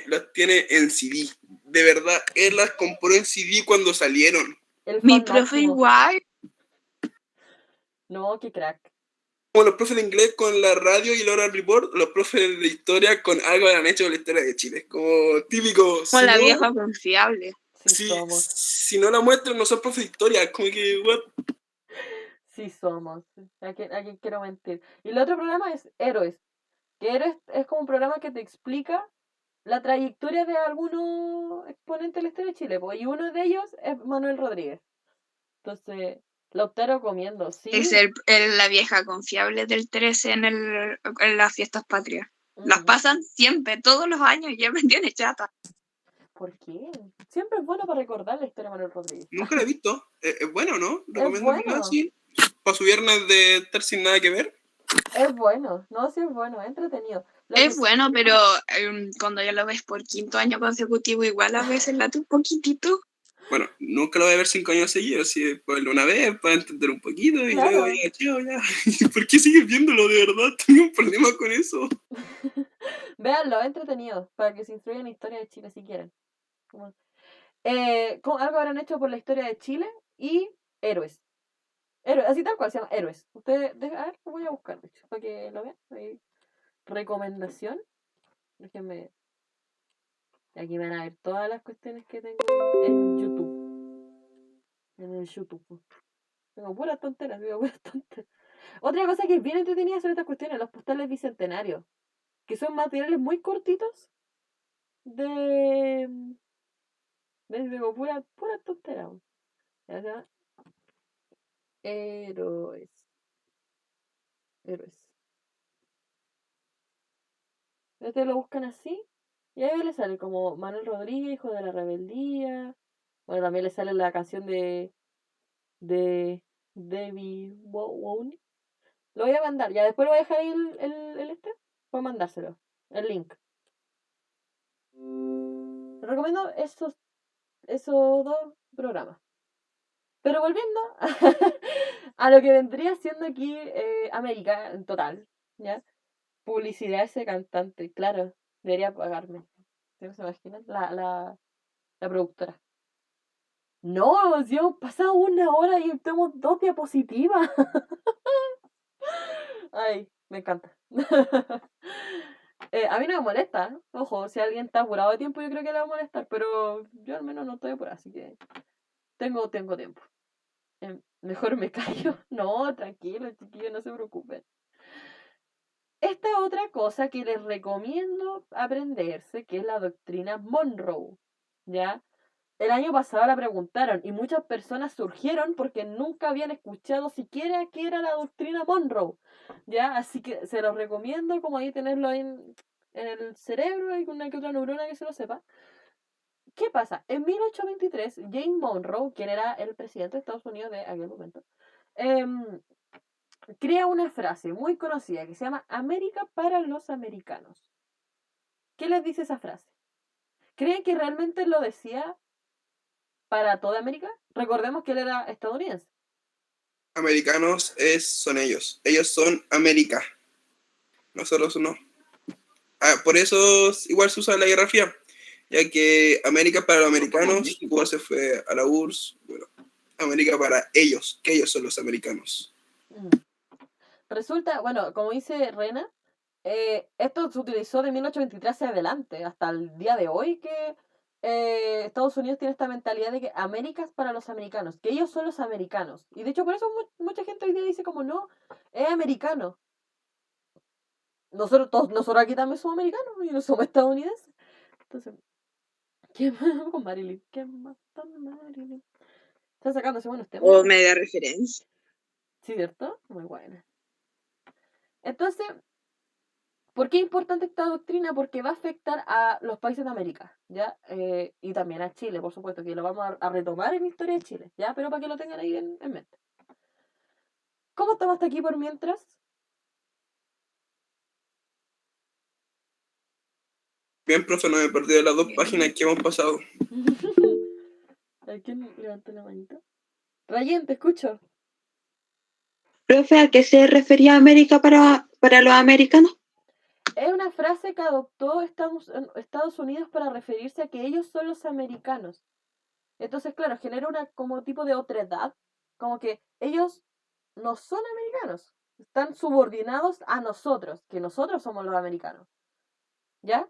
los tiene en CD. De verdad, él las compró en CD cuando salieron. El Mi fan profe máximo. igual. No, qué crack. Como los profes de inglés con la radio y el oral report, los profes de historia con algo han hecho con la historia de Chile. Como típico. Con la vieja confiable. Sí somos. Si no la muestran, no son profes de historia. Como que, what? Sí somos. ¿A quién quiero mentir? Y el otro programa es Héroes. Que Héroes es como un programa que te explica la trayectoria de algunos exponentes de la historia de Chile. Y uno de ellos es Manuel Rodríguez. Entonces, Lautaro comiendo, ¿sí? Es la vieja confiable del 13 en las fiestas patrias. Las Mm. pasan siempre, todos los años, y ya me tiene chata. ¿Por qué? Siempre es bueno para recordar la historia de Manuel Rodríguez. Nunca la he visto. Es bueno, ¿no? Recomiendo bueno. así. Para su viernes de estar sin nada que ver. Es bueno, no, sí es bueno, es entretenido. Lo que Es bueno, pero cuando ya lo ves por 5º año consecutivo, igual a veces late un poquitito. Bueno, nunca lo voy a ver 5 años seguidos. Así pues una vez para entender un poquito y Claro. luego ya, chao, ya. ¿Por qué sigues viéndolo de verdad? Tengo un problema con eso. Véanlo, es entretenido, para que se instruyan en historia de Chile si quieren. Algo habrán hecho por la historia de Chile y Héroes. Así tal cual se llama Héroes. Ustedes, a ver, lo voy a buscar, de hecho, para que lo vean. Ahí. Recomendación. Déjenme. Aquí van a ver todas las cuestiones que tengo en YouTube. En el YouTube. Tengo puras tonteras, digo puras tonteras. Otra cosa que es bien entretenida sobre estas cuestiones, los postales bicentenarios. Que son materiales muy cortitos de. Digo, pura tontera. Ya sea. Héroes. Ustedes lo buscan así. Y ahí le sale como Manuel Rodríguez, hijo de la rebeldía. Bueno, también le sale la canción de Debbie Wown. Lo voy a mandar. Ya después lo voy a dejar ahí el este. Voy a mandárselo. El link. Les recomiendo esos 2 programas. Pero volviendo a lo que vendría siendo aquí América en total, ¿ya? Publicidad ese cantante, claro, debería pagarme. ¿Se imaginan? La productora. No, si hemos pasado 1 hora y tenemos 2 diapositivas. Ay, me encanta. A mí no me molesta, ¿eh? Ojo, si alguien está apurado de tiempo yo creo que le va a molestar, pero yo al menos no estoy apurada, así que tengo tiempo. Mejor me callo. No, tranquilo, chiquillos, no se preocupen. Esta otra cosa que les recomiendo aprenderse, que es la doctrina Monroe, ¿ya? El año pasado la preguntaron y muchas personas surgieron porque nunca habían escuchado siquiera qué era la doctrina Monroe, ¿ya? Así que se los recomiendo como ahí tenerlo en el cerebro y con una que otra neurona que se lo sepa. ¿Qué pasa? En 1823, James Monroe, quien era el presidente de Estados Unidos de aquel momento, crea una frase muy conocida que se llama América para los americanos. ¿Qué les dice esa frase? ¿Creen que realmente lo decía para toda América? Recordemos que él era estadounidense. Americanos son ellos. Ellos son América. Nosotros no. Por eso igual se usa la Guerra Fría. Ya que América para los americanos, Cuba se fue a la URSS. Bueno, América para ellos, que ellos son los americanos. Resulta, bueno, como dice Rena, esto se utilizó de 1823 hacia adelante, hasta el día de hoy que Estados Unidos tiene esta mentalidad de que América es para los americanos, que ellos son los americanos. Y de hecho por eso mucha gente hoy día dice como no, es americano. Nosotros aquí también somos americanos y no somos estadounidenses. Entonces, ¿qué más con Marilyn? ¿Qué más con Marilyn? Están sacándose buenos temas. O media referencia. Sí, ¿cierto? Muy buena. Entonces, ¿Por qué es importante esta doctrina? Porque va a afectar a los países de América, ¿ya? Y también a Chile, por supuesto, que lo vamos a retomar en la historia de Chile, ¿ya? Pero para que lo tengan ahí en mente. ¿Cómo estamos hasta aquí por mientras? Bien, profe, no me he perdido las 2 páginas que hemos pasado. ¿A quién levantó la manita? Rayén, te escucho. Profe, ¿a qué se refería América para los americanos? Es una frase que adoptó Estados Unidos para referirse a que ellos son los americanos. Entonces, claro, genera una como tipo de otredad, como que ellos no son americanos, están subordinados a nosotros, que nosotros somos los americanos. ¿Ya?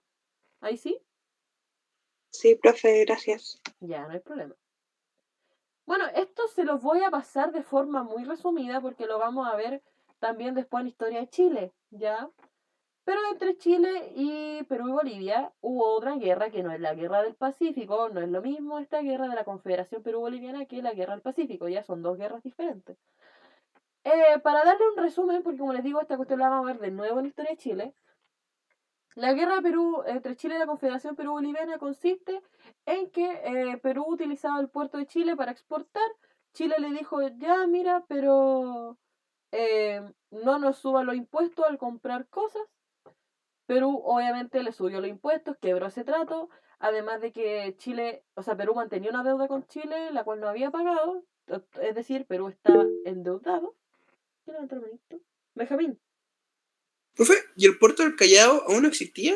¿Ahí sí? Sí, profe, gracias. Ya, no hay problema. Bueno, esto se los voy a pasar de forma muy resumida porque lo vamos a ver también después en Historia de Chile, ¿ya? Pero entre Chile y Perú y Bolivia hubo otra guerra que no es la guerra del Pacífico, no es lo mismo esta guerra de la Confederación Perú-Boliviana que la guerra del Pacífico, ya son 2 guerras diferentes. Para darle un resumen, porque como les digo, esta cuestión la vamos a ver de nuevo en Historia de Chile. La guerra entre Chile y la Confederación Perú-Boliviana consiste en que Perú utilizaba el puerto de Chile para exportar. Chile le dijo, ya mira, pero no nos suba los impuestos al comprar cosas. Perú obviamente le subió los impuestos, quebró ese trato, además de que Perú mantenía una deuda con Chile, la cual no había pagado, es decir, Perú estaba endeudado. ¿Quién levantó la manito? Benjamín. Profe, ¿y el puerto del Callao aún no existía?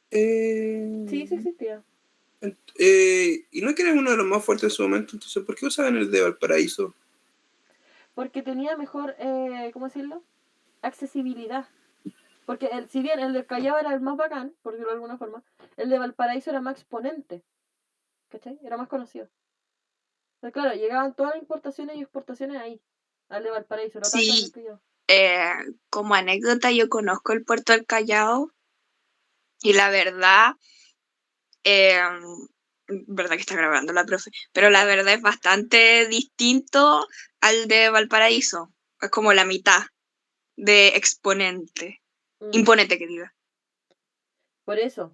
Sí existía. Y no que era uno de los más fuertes en su momento, entonces ¿por qué usaban el de Valparaíso? Porque tenía mejor, ¿cómo decirlo? Accesibilidad. Porque si bien el del Callao era el más bacán, por decirlo de alguna forma, el de Valparaíso era más exponente. ¿Cachai? Era más conocido. Entonces, claro, llegaban todas las importaciones y exportaciones ahí, al de Valparaíso, no tanto al del Sí, Callao. como anécdota, yo conozco el puerto del Callao y la verdad, verdad que está grabando la profe, pero la verdad es bastante distinto al de Valparaíso. Es como la mitad de exponente. Imponente, que diga. Por eso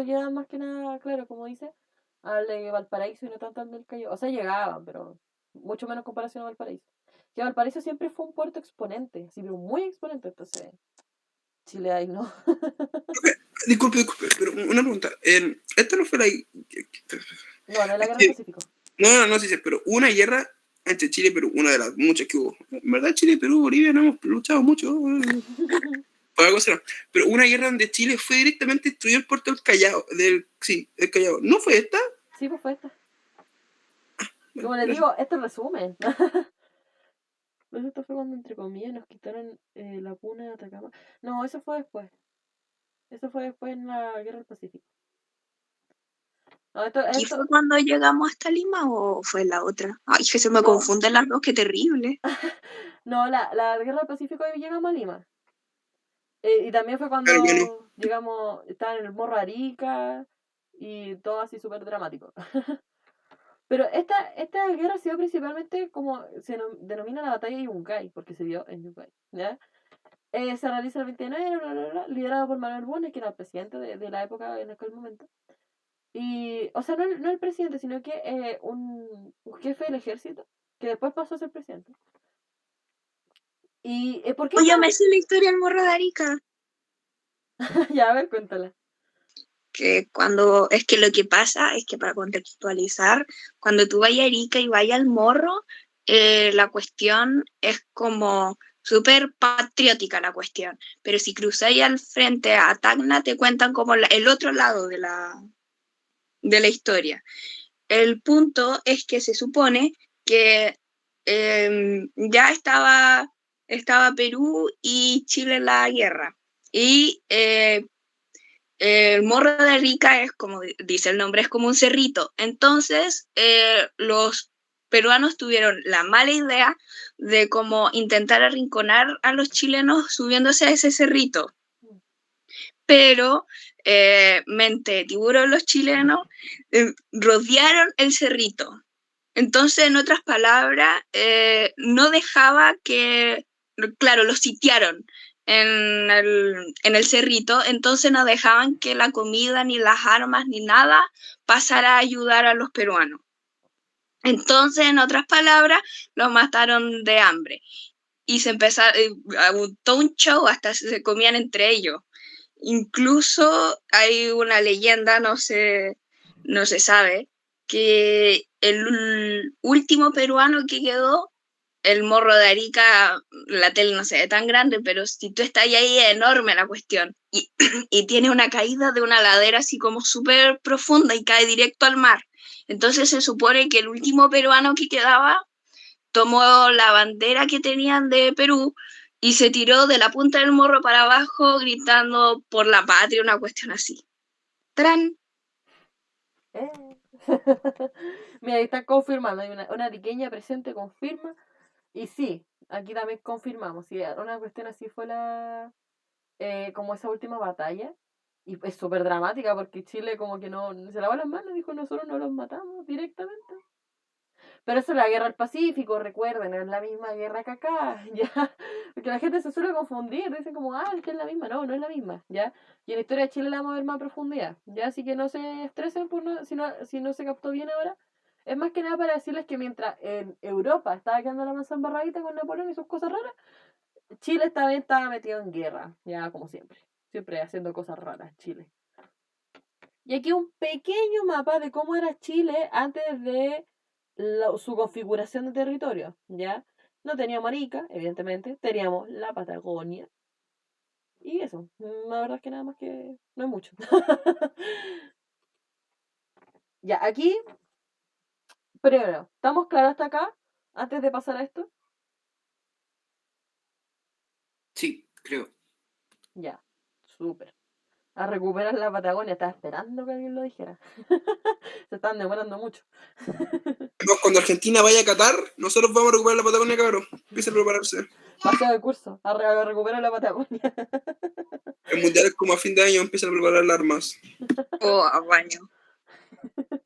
llegaban más que nada, claro, como dice, al de Valparaíso y no tanto al del Callao. O sea, llegaban, pero mucho menos comparación a Valparaíso. Que Valparaíso siempre fue un puerto exponente, así, pero muy exponente, entonces Chile ahí no. Disculpe, pero una pregunta. ¿Esta no fue la... No es la guerra del Pacífico. No, sí, pero una guerra entre Chile y Perú, una de las muchas que hubo. En verdad, Chile, Perú, Bolivia no hemos luchado mucho. Por algo será. Pero una guerra donde Chile fue directamente destruido el puerto del Callao. del Callao. ¿No fue esta? Sí, pues fue esta. Bueno, Como les gracias. digo, este es resumen. Pues esto fue cuando, entre comillas, nos quitaron la puna de Atacama. No, eso fue después. Eso fue después en la guerra del Pacífico. No, ¿Aquí fue cuando llegamos hasta Lima o fue la otra? Ay, que se me No. confunden las dos, qué terrible. No, la guerra del Pacífico llegamos a Lima. Y también fue cuando Pero bueno, llegamos, estaba en el Morro Arica y todo así súper dramático. Pero esta guerra ha sido principalmente como se denomina la batalla de Yungay, porque se dio en Yungay, ¿ya? Se realiza el 20 de enero, bla, bla, bla, liderado por Manuel Bulnes, que era el presidente de la época en aquel momento. Y, o sea, no el presidente, sino que un jefe del ejército, que después pasó a ser presidente. ¿Y por qué? Oye, me sé la historia del Morro de Arica. Ya, a ver, cuéntala. Que es que lo que pasa es que para contextualizar, cuando tú vayas a Arica y vayas al Morro, la cuestión es como súper patriótica la cuestión, pero si cruzáis al frente a Tacna te cuentan como el otro lado de la historia. El punto es que se supone que ya estaba Perú y Chile en la guerra y el Morro de Arica es, como dice el nombre, es como un cerrito. Entonces, los peruanos tuvieron la mala idea de como intentar arrinconar a los chilenos subiéndose a ese cerrito. Pero, mente tiburón, los chilenos rodearon el cerrito. Entonces, en otras palabras, no dejaba que, claro, los sitiaron. en el cerrito, entonces no dejaban que la comida, ni las armas, ni nada pasara a ayudar a los peruanos. Entonces, en otras palabras, los mataron de hambre. Y se empezaron, todo un show, hasta se comían entre ellos. Incluso hay una leyenda, no se sabe, que el último peruano que quedó, el Morro de Arica, la tele no se ve tan grande, pero si tú estás ahí es enorme la cuestión. Y tiene una caída de una ladera así como súper profunda y cae directo al mar. Entonces se supone que el último peruano que quedaba tomó la bandera que tenían de Perú y se tiró de la punta del morro para abajo gritando por la patria, una cuestión así. ¡Tran! Mira, ahí están confirmando. Hay una ariqueña presente, confirma. Y sí, aquí también confirmamos. Sí, una cuestión así fue como esa última batalla. Y es súper dramática porque Chile como que no se lavó las manos, dijo nosotros no los matamos directamente. Pero eso es la guerra del Pacífico, recuerden, es la misma guerra que acá, ¿ya? Porque la gente se suele confundir, dicen como, es que es la misma, no es la misma, ¿ya? Y en la historia de Chile la vamos a ver más a profundidad, ¿ya? Así que no se estresen por si no se captó bien ahora. Es más que nada para decirles que mientras en Europa estaba quedando la manzana embarradita con Napoleón y sus cosas raras, Chile también estaba metido en guerra, ya como siempre. Siempre haciendo cosas raras, Chile. Y aquí un pequeño mapa de cómo era Chile antes de su configuración de territorio, ¿ya? No teníamos Arica, evidentemente, teníamos la Patagonia. Y eso, la verdad es que nada más que no es mucho. Ya, aquí, primero, ¿estamos claros hasta acá? Antes de pasar a esto. Sí, creo. Ya, súper. A recuperar la Patagonia, estaba esperando que alguien lo dijera. Se están demorando mucho. Además, cuando Argentina vaya a Qatar, nosotros vamos a recuperar la Patagonia, cabrón. Empieza a prepararse. Paseo de curso, a recuperar la Patagonia. El mundial es como a fin de año, empiezan a preparar las armas. O a baño.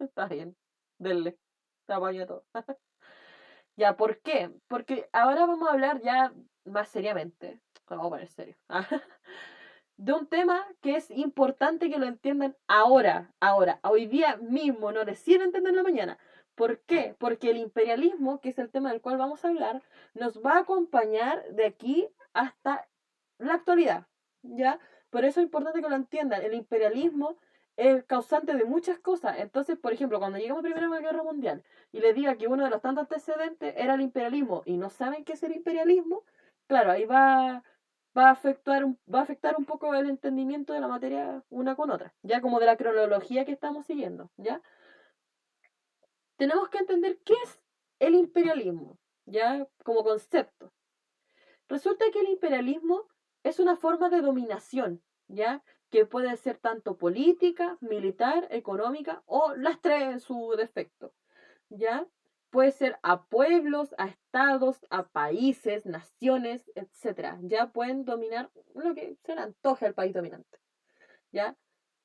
Está bien, denle. Te apaño todo. Ya, ¿por qué? Porque ahora vamos a hablar ya más seriamente. Vamos a poner serio. De un tema que es importante que lo entiendan ahora, hoy día mismo, no les sirve entenderlo mañana. ¿Por qué? Porque el imperialismo, que es el tema del cual vamos a hablar, nos va a acompañar de aquí hasta la actualidad, ¿ya? Por eso es importante que lo entiendan. El imperialismo es causante de muchas cosas. Entonces, por ejemplo, cuando llegamos a la Primera Guerra Mundial y les diga que uno de los tantos antecedentes era el imperialismo y no saben qué es el imperialismo, claro, ahí va a afectar un poco el entendimiento de la materia una con otra, ya como de la cronología que estamos siguiendo, ¿ya? Tenemos que entender qué es el imperialismo, ya como concepto. Resulta que el imperialismo es una forma de dominación, ¿ya? Que puede ser tanto política, militar, económica o las tres en su defecto, ¿ya? Puede ser a pueblos, a estados, a países, naciones, etc. Ya pueden dominar lo que se le antoje al país dominante, ¿ya?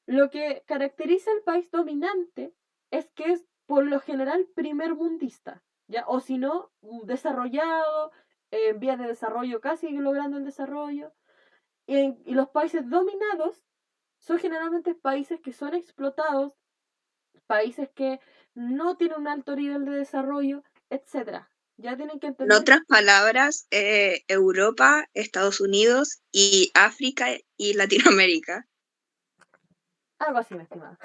Lo que caracteriza al país dominante es que es por lo general primermundista, ¿ya? O si no, desarrollado, en vías de desarrollo, casi logrando el desarrollo. Y los países dominados son generalmente países que son explotados, países que no tienen un alto nivel de desarrollo, etcétera. Ya tienen que En entender. otras palabras, Europa, Estados Unidos y África y Latinoamérica. Algo así, mi estimada.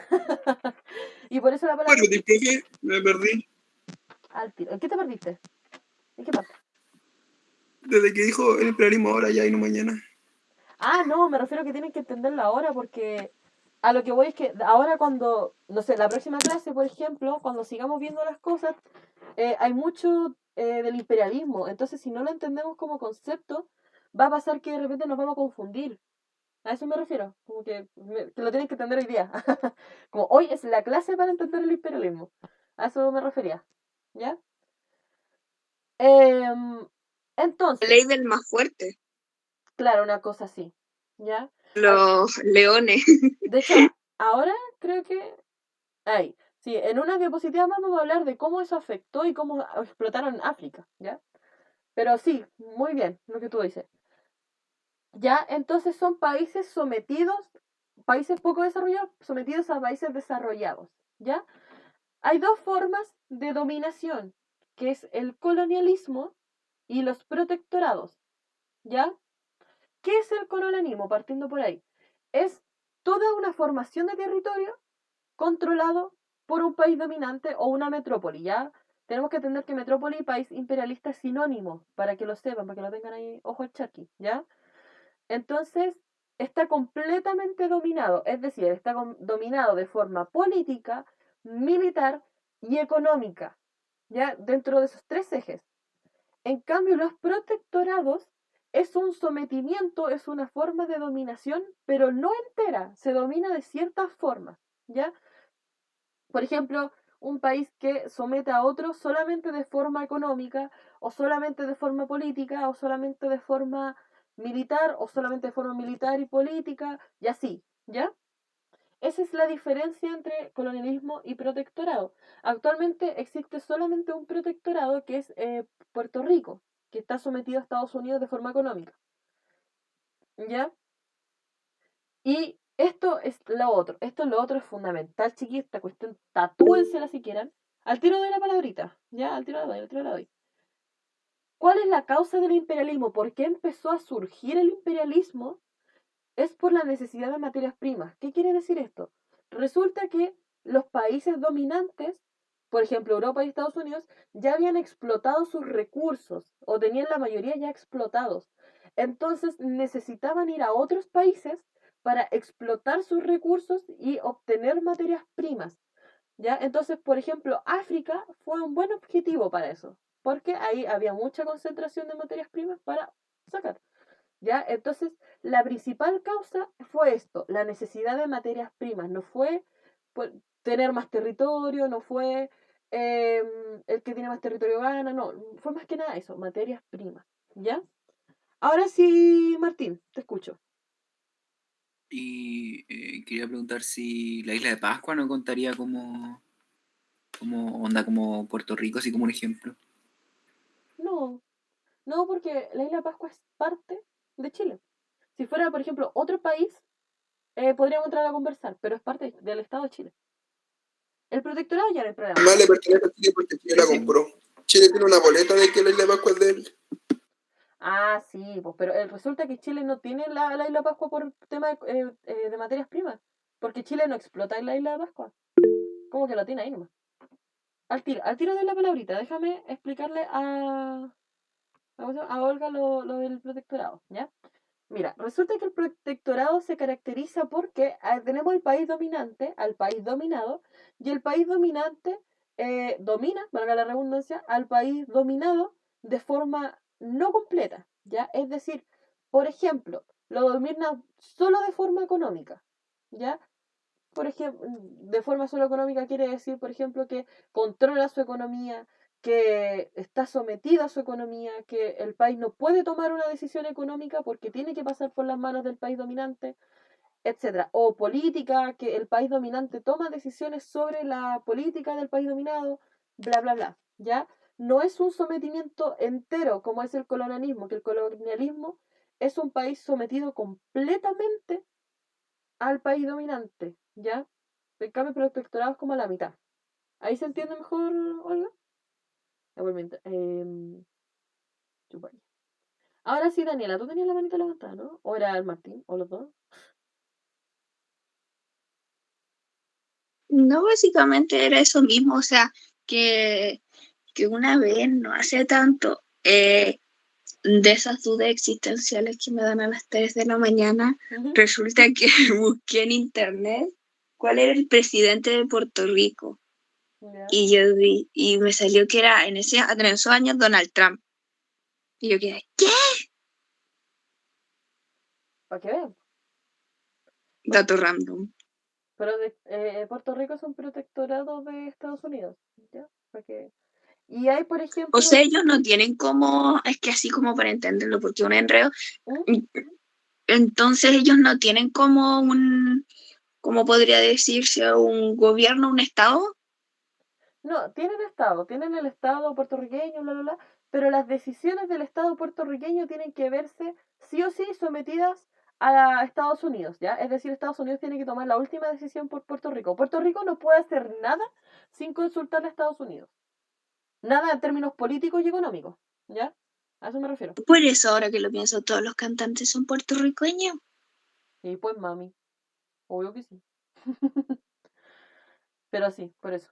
Y por eso la palabra Bueno, profe, me perdí. al tiro. ¿En qué te perdiste? ¿En qué parte? Desde que dijo el imperialismo ahora ya y no mañana. Ah, no, me refiero a que tienen que entenderlo ahora porque a lo que voy es que ahora cuando, no sé, la próxima clase, por ejemplo, cuando sigamos viendo las cosas, hay mucho del imperialismo. Entonces, si no lo entendemos como concepto, va a pasar que de repente nos vamos a confundir. A eso me refiero. Como que lo tienen que entender hoy día. Como hoy es la clase para entender el imperialismo. A eso me refería. ¿Ya? La Entonces, ley del más fuerte. claro, una cosa así. ¿Ya? Los leones. De hecho, ahora creo que ahí. Sí, en una diapositiva más vamos a hablar de cómo eso afectó y cómo explotaron África, ¿ya? Pero sí, muy bien, lo que tú dices. ¿Ya? Entonces son países sometidos, países poco desarrollados, sometidos a países desarrollados, ¿ya? Hay dos formas de dominación, que es el colonialismo y los protectorados, ¿ya? ¿Qué es el colonialismo? Partiendo por ahí. Es toda una formación de territorio controlado por un país dominante o una metrópoli, ¿ya? Tenemos que entender que metrópoli y país imperialista es sinónimo, para que lo sepan, para que lo tengan ahí, ojo al charqui, ¿ya? Entonces, está completamente dominado, es decir, está dominado de forma política, militar y económica, ¿ya? Dentro de esos tres ejes. En cambio, los protectorados es un sometimiento, es una forma de dominación, pero no entera, se domina de ciertas formas, ¿ya? Por ejemplo, un país que somete a otro solamente de forma económica, o solamente de forma política, o solamente de forma militar, o solamente de forma militar y política, y así, ¿ya? Esa es la diferencia entre colonialismo y protectorado. Actualmente existe solamente un protectorado que es Puerto Rico, que está sometido a Estados Unidos de forma económica, ¿ya? Y esto es lo otro es fundamental, chiquillos, esta cuestión, tatúensela si quieren. Al tiro de la palabrita, ya, al tiro de la doy. ¿Cuál es la causa del imperialismo? ¿Por qué empezó a surgir el imperialismo? Es por la necesidad de materias primas. ¿Qué quiere decir esto? Resulta que los países dominantes, por ejemplo Europa y Estados Unidos, ya habían explotado sus recursos o tenían la mayoría ya explotados. Entonces necesitaban ir a otros países para explotar sus recursos y obtener materias primas. ¿Ya? Entonces, por ejemplo, África fue un buen objetivo para eso, porque ahí había mucha concentración de materias primas para sacar. ¿Ya? Entonces, la principal causa fue esto, la necesidad de materias primas, no fue pues, tener más territorio, no fue el que tiene más territorio gana, no, fue más que nada eso, materias primas, ¿ya? Ahora sí, Martín, te escucho. Y quería preguntar si la isla de Pascua no contaría como onda como Puerto Rico, así como un ejemplo. No, no, porque la isla de Pascua es parte de Chile. Si fuera, por ejemplo, otro país, podríamos entrar a conversar, pero es parte del Estado de Chile. El protectorado ya no hay problema. Además le pertenece a Chile porque Chile la compró. Chile tiene una boleta de que la isla de Pascua es de él. Ah, sí, pues, pero resulta que Chile no tiene la isla de Pascua por tema de materias primas, porque Chile no explota en la isla de Pascua. ¿Cómo que lo tiene ahí nomás? Al tiro de la palabrita, déjame explicarle a Olga lo del protectorado, ¿ya? Mira, resulta que el protectorado se caracteriza porque tenemos el país dominante, al país dominado, y el país dominante domina, valga la redundancia, al país dominado de forma no completa, ¿ya? Es decir, por ejemplo, lo domina solo de forma económica, ¿ya? Por ejemplo, de forma solo económica quiere decir, por ejemplo, que controla su economía, que está sometido a su economía, que el país no puede tomar una decisión económica porque tiene que pasar por las manos del país dominante, etcétera. O política, que el país dominante toma decisiones sobre la política del país dominado, bla, bla, bla. ¿Ya? No es un sometimiento entero como es el colonialismo, que el colonialismo es un país sometido completamente al país dominante, ¿ya? En cambio, protectorado es como a la mitad. ¿Ahí se entiende mejor, Olga? Chupalla. Ahora sí, Daniela, tú tenías la manita levantada, ¿no? ¿O era el Martín? ¿O los dos? No, básicamente era eso mismo, o sea, que, que una vez, no hace tanto, de esas dudas existenciales que me dan a las 3 de la mañana, resulta que busqué en internet cuál era el presidente de Puerto Rico. ¿Ya? Y yo vi, y me salió que era en esos años Donald Trump. Y yo quedé, ¿qué? Para que vean. Dato random. Pero Puerto Rico es un protectorado de Estados Unidos, ¿ya? Para que... Y hay, por ejemplo... O sea, ellos no tienen como, es que así como para entenderlo, porque un enredo. Entonces ellos no tienen como ¿cómo podría decirse? Un gobierno, un estado. No, tienen el Estado puertorriqueño, bla, bla, bla, pero las decisiones del Estado puertorriqueño tienen que verse sí o sí sometidas a Estados Unidos, ¿ya? Es decir, Estados Unidos tiene que tomar la última decisión por Puerto Rico. Puerto Rico no puede hacer nada sin consultarle a Estados Unidos. Nada en términos políticos y económicos, ¿ya? A eso me refiero. Por eso, ahora que lo pienso, todos los cantantes son puertorriqueños. Y pues, mami, obvio que sí. Pero sí, por eso.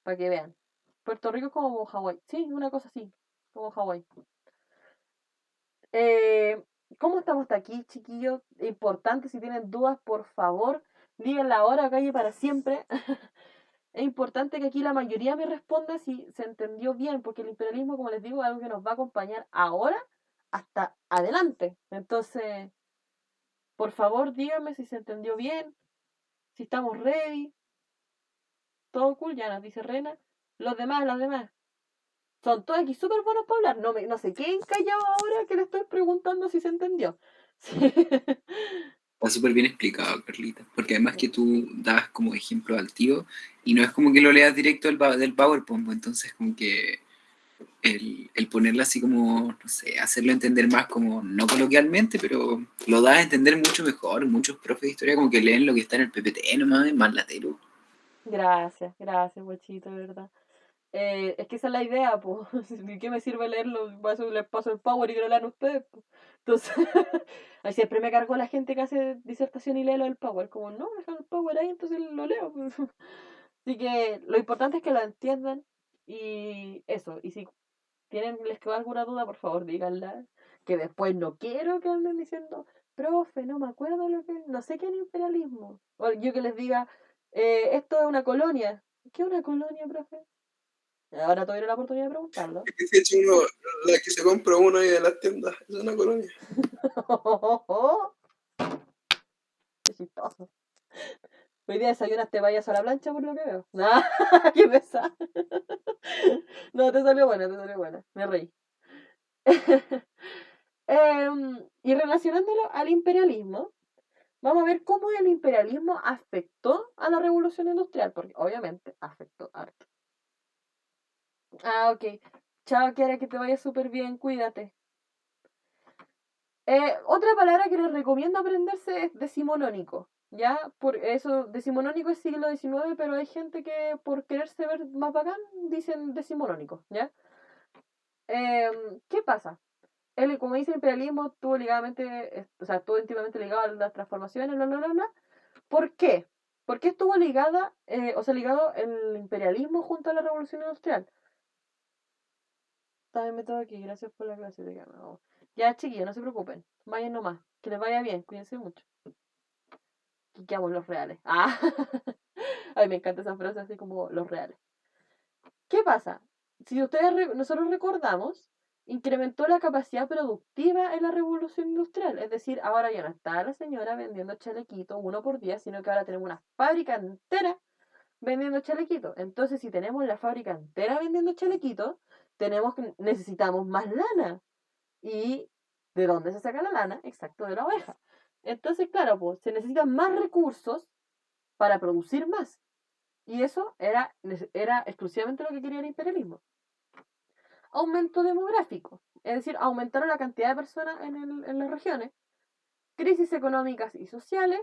Para que vean. Puerto Rico es como Hawái. Sí, una cosa así. Como Hawái. ¿Cómo estamos hasta aquí, chiquillos? Importante, si tienen dudas, por favor, díganla ahora, calle para siempre. Es importante que aquí la mayoría me responda si se entendió bien, porque el imperialismo, como les digo, es algo que nos va a acompañar ahora hasta adelante. Entonces, por favor, díganme si se entendió bien, si estamos ready. Todo cool, ya nos dice Rena. Los demás. Son todos aquí súper buenos para hablar. No se queden callados ahora que le estoy preguntando si se entendió. Sí. Está súper bien explicado, Carlita, porque además que tú das como ejemplo al tío y no es como que lo leas directo del PowerPoint, pues, entonces como que el ponerlo así como, no sé, hacerlo entender más como, no coloquialmente, pero lo das a entender mucho mejor. Muchos profes de historia como que leen lo que está en el PPT nomás, es más latero. Gracias, guachito, de verdad. Es que esa es la idea, pues. ¿De qué me sirve leerlo? Para eso les paso el power y que lo lean ustedes, po. Entonces, ahí siempre me cargó la gente que hace disertación y lee lo del power. Como, no, deja el power ahí, entonces lo leo, pues. Así que lo importante es que lo entiendan y eso. Y si les quedó alguna duda, por favor, díganla. Que después no quiero que anden diciendo, profe, no me acuerdo no sé qué es el imperialismo. O yo que les diga, esto es una colonia. ¿Qué es una colonia, profe? Ahora tuvieron la oportunidad de preguntarlo. Es que si uno, la que se compra uno ahí de las tiendas, es una colonia. Qué chistoso. Hoy día desayunaste vayas a la plancha por lo que veo. Nah, qué pesada. No, te salió buena. Me reí. Y relacionándolo al imperialismo, vamos a ver cómo el imperialismo afectó a la revolución industrial, porque obviamente afectó harto. Ah, ok. Chao, Kiara, que te vaya súper bien, cuídate. Otra palabra que les recomiendo aprenderse es decimonónico. ¿Ya? Por eso, decimonónico es siglo XIX, pero hay gente que por quererse ver más bacán dicen decimonónico, ¿ya? ¿Qué pasa? Como dice el imperialismo, estuvo estuvo íntimamente ligado a las transformaciones, bla. ¿Por qué? ¿Por qué estuvo ligado el imperialismo junto a la revolución industrial? También me tengo aquí, gracias por la clase. Ya, chiquillos, no se preocupen. Vayan nomás. Que les vaya bien, cuídense mucho. Quiqueamos los reales. Ah, ay, me encanta esa frase así como los reales. ¿Qué pasa? Si nosotros recordamos, incrementó la capacidad productiva en la revolución industrial. Es decir, ahora ya no está la señora vendiendo chalequitos uno por día, sino que ahora tenemos una fábrica entera vendiendo chalequitos. Entonces, si tenemos la fábrica entera vendiendo chalequitos, necesitamos más lana. ¿Y de dónde se saca la lana? Exacto, de la oveja. Entonces, claro, pues se necesitan más recursos para producir más. Y eso era exclusivamente lo que quería el imperialismo. Aumento demográfico, es decir, aumentaron la cantidad de personas en las regiones. Crisis económicas y sociales,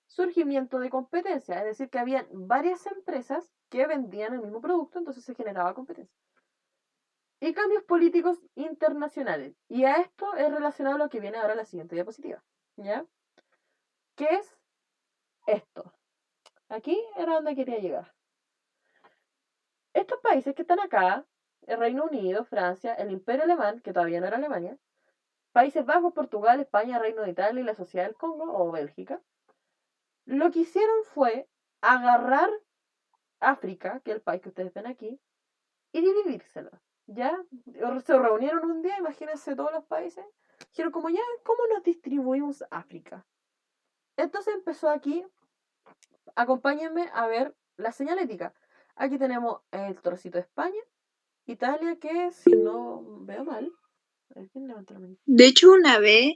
surgimiento de competencia, es decir, que había varias empresas que vendían el mismo producto, entonces se generaba competencia. Y cambios políticos internacionales. Y a esto es relacionado lo que viene ahora en la siguiente diapositiva. ¿Ya? ¿Qué es esto? Aquí era donde quería llegar. Estos países que están acá, el Reino Unido, Francia, el Imperio Alemán, que todavía no era Alemania, Países Bajos, Portugal, España, Reino de Italia y la Sociedad del Congo, o Bélgica, lo que hicieron fue agarrar África, que es el país que ustedes ven aquí, y dividírselo. ¿Ya? Se reunieron un día, imagínense todos los países, dijeron como ya, ¿cómo nos distribuimos África? Entonces empezó aquí, acompáñenme a ver la señalética. Aquí tenemos el trocito de España, Italia, que si no veo mal, a ver, ¿quién levantó la mano? De hecho, una vez,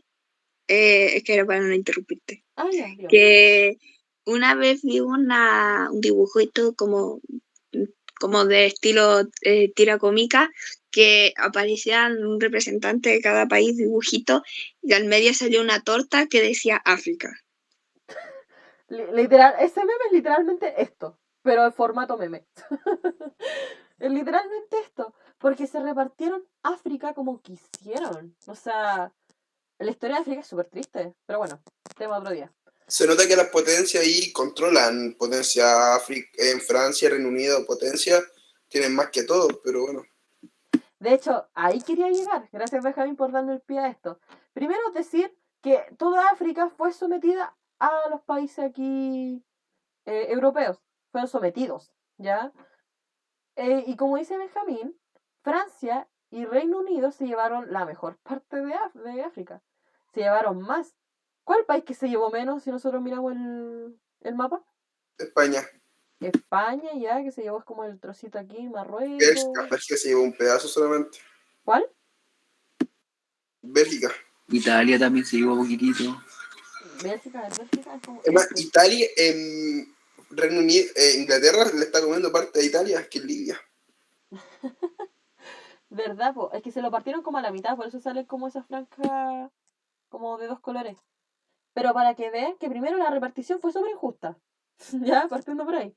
es que era para no interrumpirte, Ah, ya, dígame. que una vez vi un dibujito como como de estilo tira cómica, que aparecían un representante de cada país, dibujito, y al medio salió una torta que decía África. Literal, ese meme es literalmente esto, pero en formato meme. Es literalmente esto, porque se repartieron África como quisieron. O sea, la historia de África es súper triste, pero bueno, tema otro día. Se nota que las potencias ahí controlan, potencia en Francia, Reino Unido, potencia, tienen más que todo, pero bueno. De hecho, ahí quería llegar. Gracias, Benjamín, por darme el pie a esto. Primero decir que toda África fue sometida a los países aquí europeos. Fueron sometidos, ¿ya? Y como dice Benjamín, Francia y Reino Unido se llevaron la mejor parte de África. Se llevaron más. ¿Cuál país que se llevó menos si nosotros miramos el mapa? España, España, ya, que se llevó como el trocito aquí, Marruecos. Bélgica se llevó un pedazo solamente. ¿Cuál? Bélgica. Italia también se llevó poquitito. Bélgica es como... Es más, Italia, Reino Unido, Inglaterra le está comiendo parte de Italia, que es Libia. ¿Verdad, po? Es que se lo partieron como a la mitad, por eso salen como esas franjas como de dos colores. Pero para que vean que primero la repartición fue súper injusta, ya, partiendo por ahí.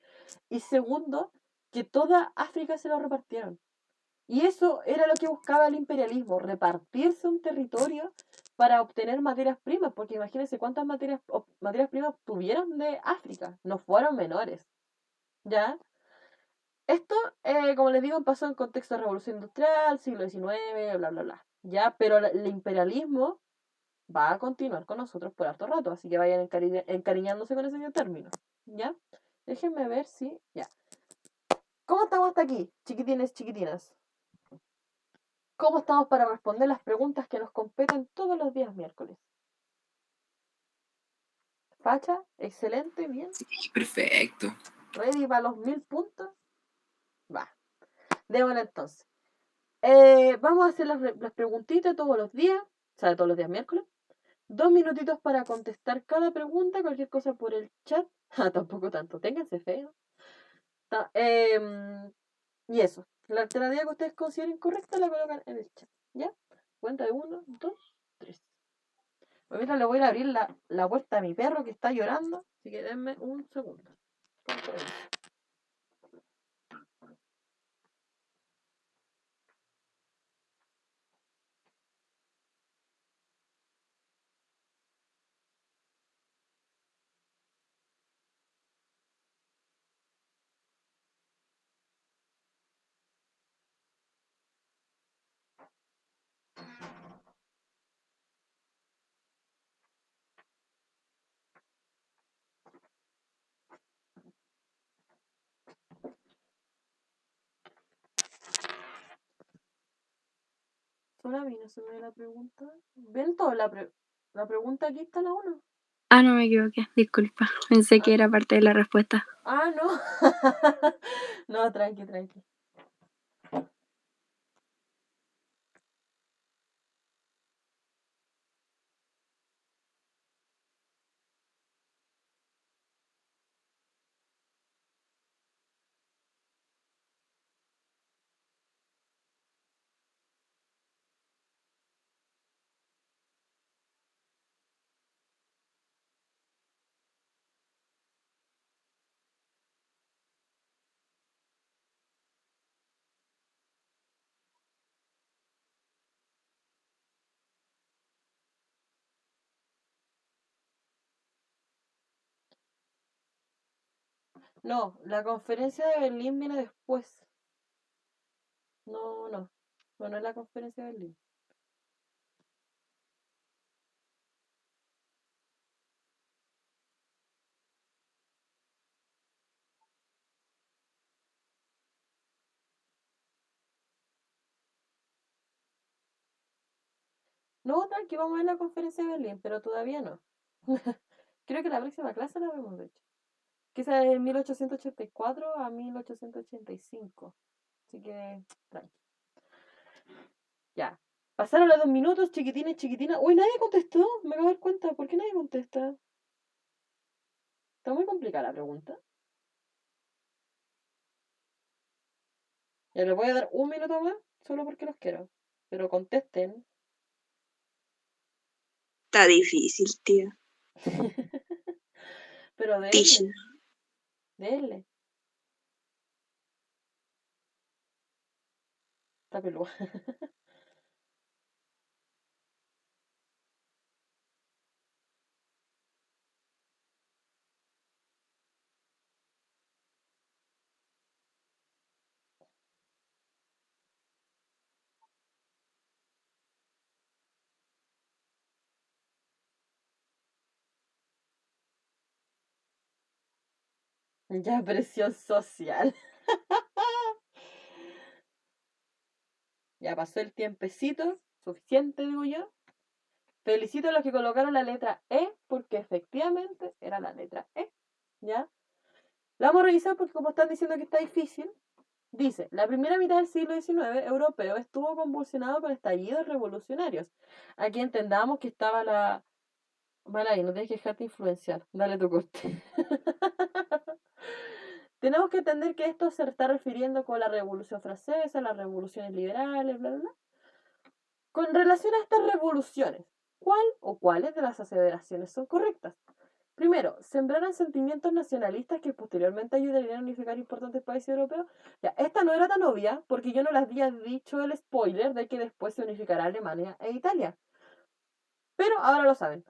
Y segundo, que toda África se lo repartieron. Y eso era lo que buscaba el imperialismo, repartirse un territorio para obtener materias primas, porque imagínense cuántas materias primas tuvieron de África, no fueron menores, ¿ya? Esto, como les digo, pasó en contexto de revolución industrial, siglo XIX, bla, bla, bla, ¿ya? Pero el imperialismo va a continuar con nosotros por harto rato, así que vayan encariñándose con ese término, ¿ya? Déjenme ver si... Ya. ¿Cómo estamos hasta aquí, chiquitines, chiquitinas? ¿Cómo estamos para responder las preguntas que nos competen todos los días miércoles? ¿Facha? Excelente, bien. Perfecto. ¿Ready para los 1000 puntos? Va. Démosle entonces. Vamos a hacer las preguntitas todos los días, o sea, todos los días miércoles. 2 minutitos para contestar cada pregunta, cualquier cosa por el chat. Ah, tampoco tanto, ténganse feo. Y eso, la alternativa que ustedes consideren correcta la colocan en el chat. ¿Ya? Cuenta de 1, 2, 3. Pues mientras le voy a abrir la puerta a mi perro que está llorando, así que denme un segundo. Solo a mí no se me ve la pregunta. ¿Ven todo? La pregunta aquí está la 1. Ah, no me equivoqué, disculpa. Pensé que era parte de la respuesta. Ah, no. No, tranqui, tranqui. No, la conferencia de Berlín viene después. No, no. No es la conferencia de Berlín. No, tranqui, vamos a ver la conferencia de Berlín, pero todavía no. Creo que la próxima clase la vemos, de hecho. Que es de 1884 a 1885. Así que, tranqui. Ya. Pasaron los 2 minutos, chiquitines, chiquitinas. Uy, nadie contestó. Me acabo de dar cuenta. ¿Por qué nadie contesta? Está muy complicada la pregunta. Ya les voy a dar un minuto más, solo porque los quiero. Pero contesten. Está difícil, tía. Pero Tissue. denle. Está peluda. Ya, presión social. Ya pasó el tiempecito, suficiente, digo yo. Felicito a los que colocaron la letra E, porque efectivamente era la letra E. ¿Ya? La vamos a revisar porque como están diciendo que está difícil, dice, la primera mitad del siglo XIX europeo estuvo convulsionado con estallidos revolucionarios. Aquí entendamos que estaba la... Vale, ahí, no tienes que dejarte influenciar. Dale tu corte. Tenemos que entender que esto se está refiriendo con la Revolución Francesa, las revoluciones liberales, bla, bla, bla. Con relación a estas revoluciones, ¿cuál o cuáles de las aseveraciones son correctas? Primero, sembraron sentimientos nacionalistas que posteriormente ayudarían a unificar importantes países europeos. Ya, esta no era tan obvia porque yo no les había dicho el spoiler de que después se unificará Alemania e Italia. Pero ahora lo saben.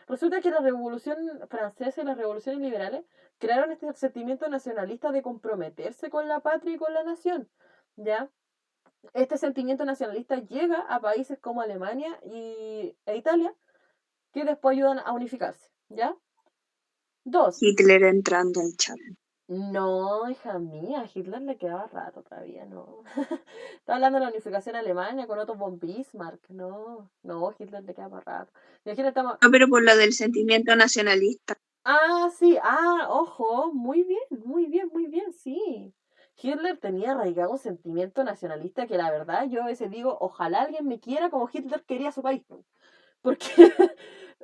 Resulta que la Revolución Francesa y las revoluciones liberales crearon este sentimiento nacionalista de comprometerse con la patria y con la nación. ¿Ya? Este sentimiento nacionalista llega a países como Alemania e Italia, que después ayudan a unificarse. ¿Ya? Dos. Hitler entrando al chat. No, hija mía, a Hitler le quedaba rato todavía, no. Estaba hablando de la unificación alemana con Otto von Bismarck. No, no, Hitler le quedaba rato. Imagínate, estamos... No, pero por lo del sentimiento nacionalista. Ah, sí, ojo, muy bien, muy bien, muy bien, sí. Hitler tenía arraigado un sentimiento nacionalista que la verdad yo a veces digo, ojalá alguien me quiera como Hitler quería a su país. Porque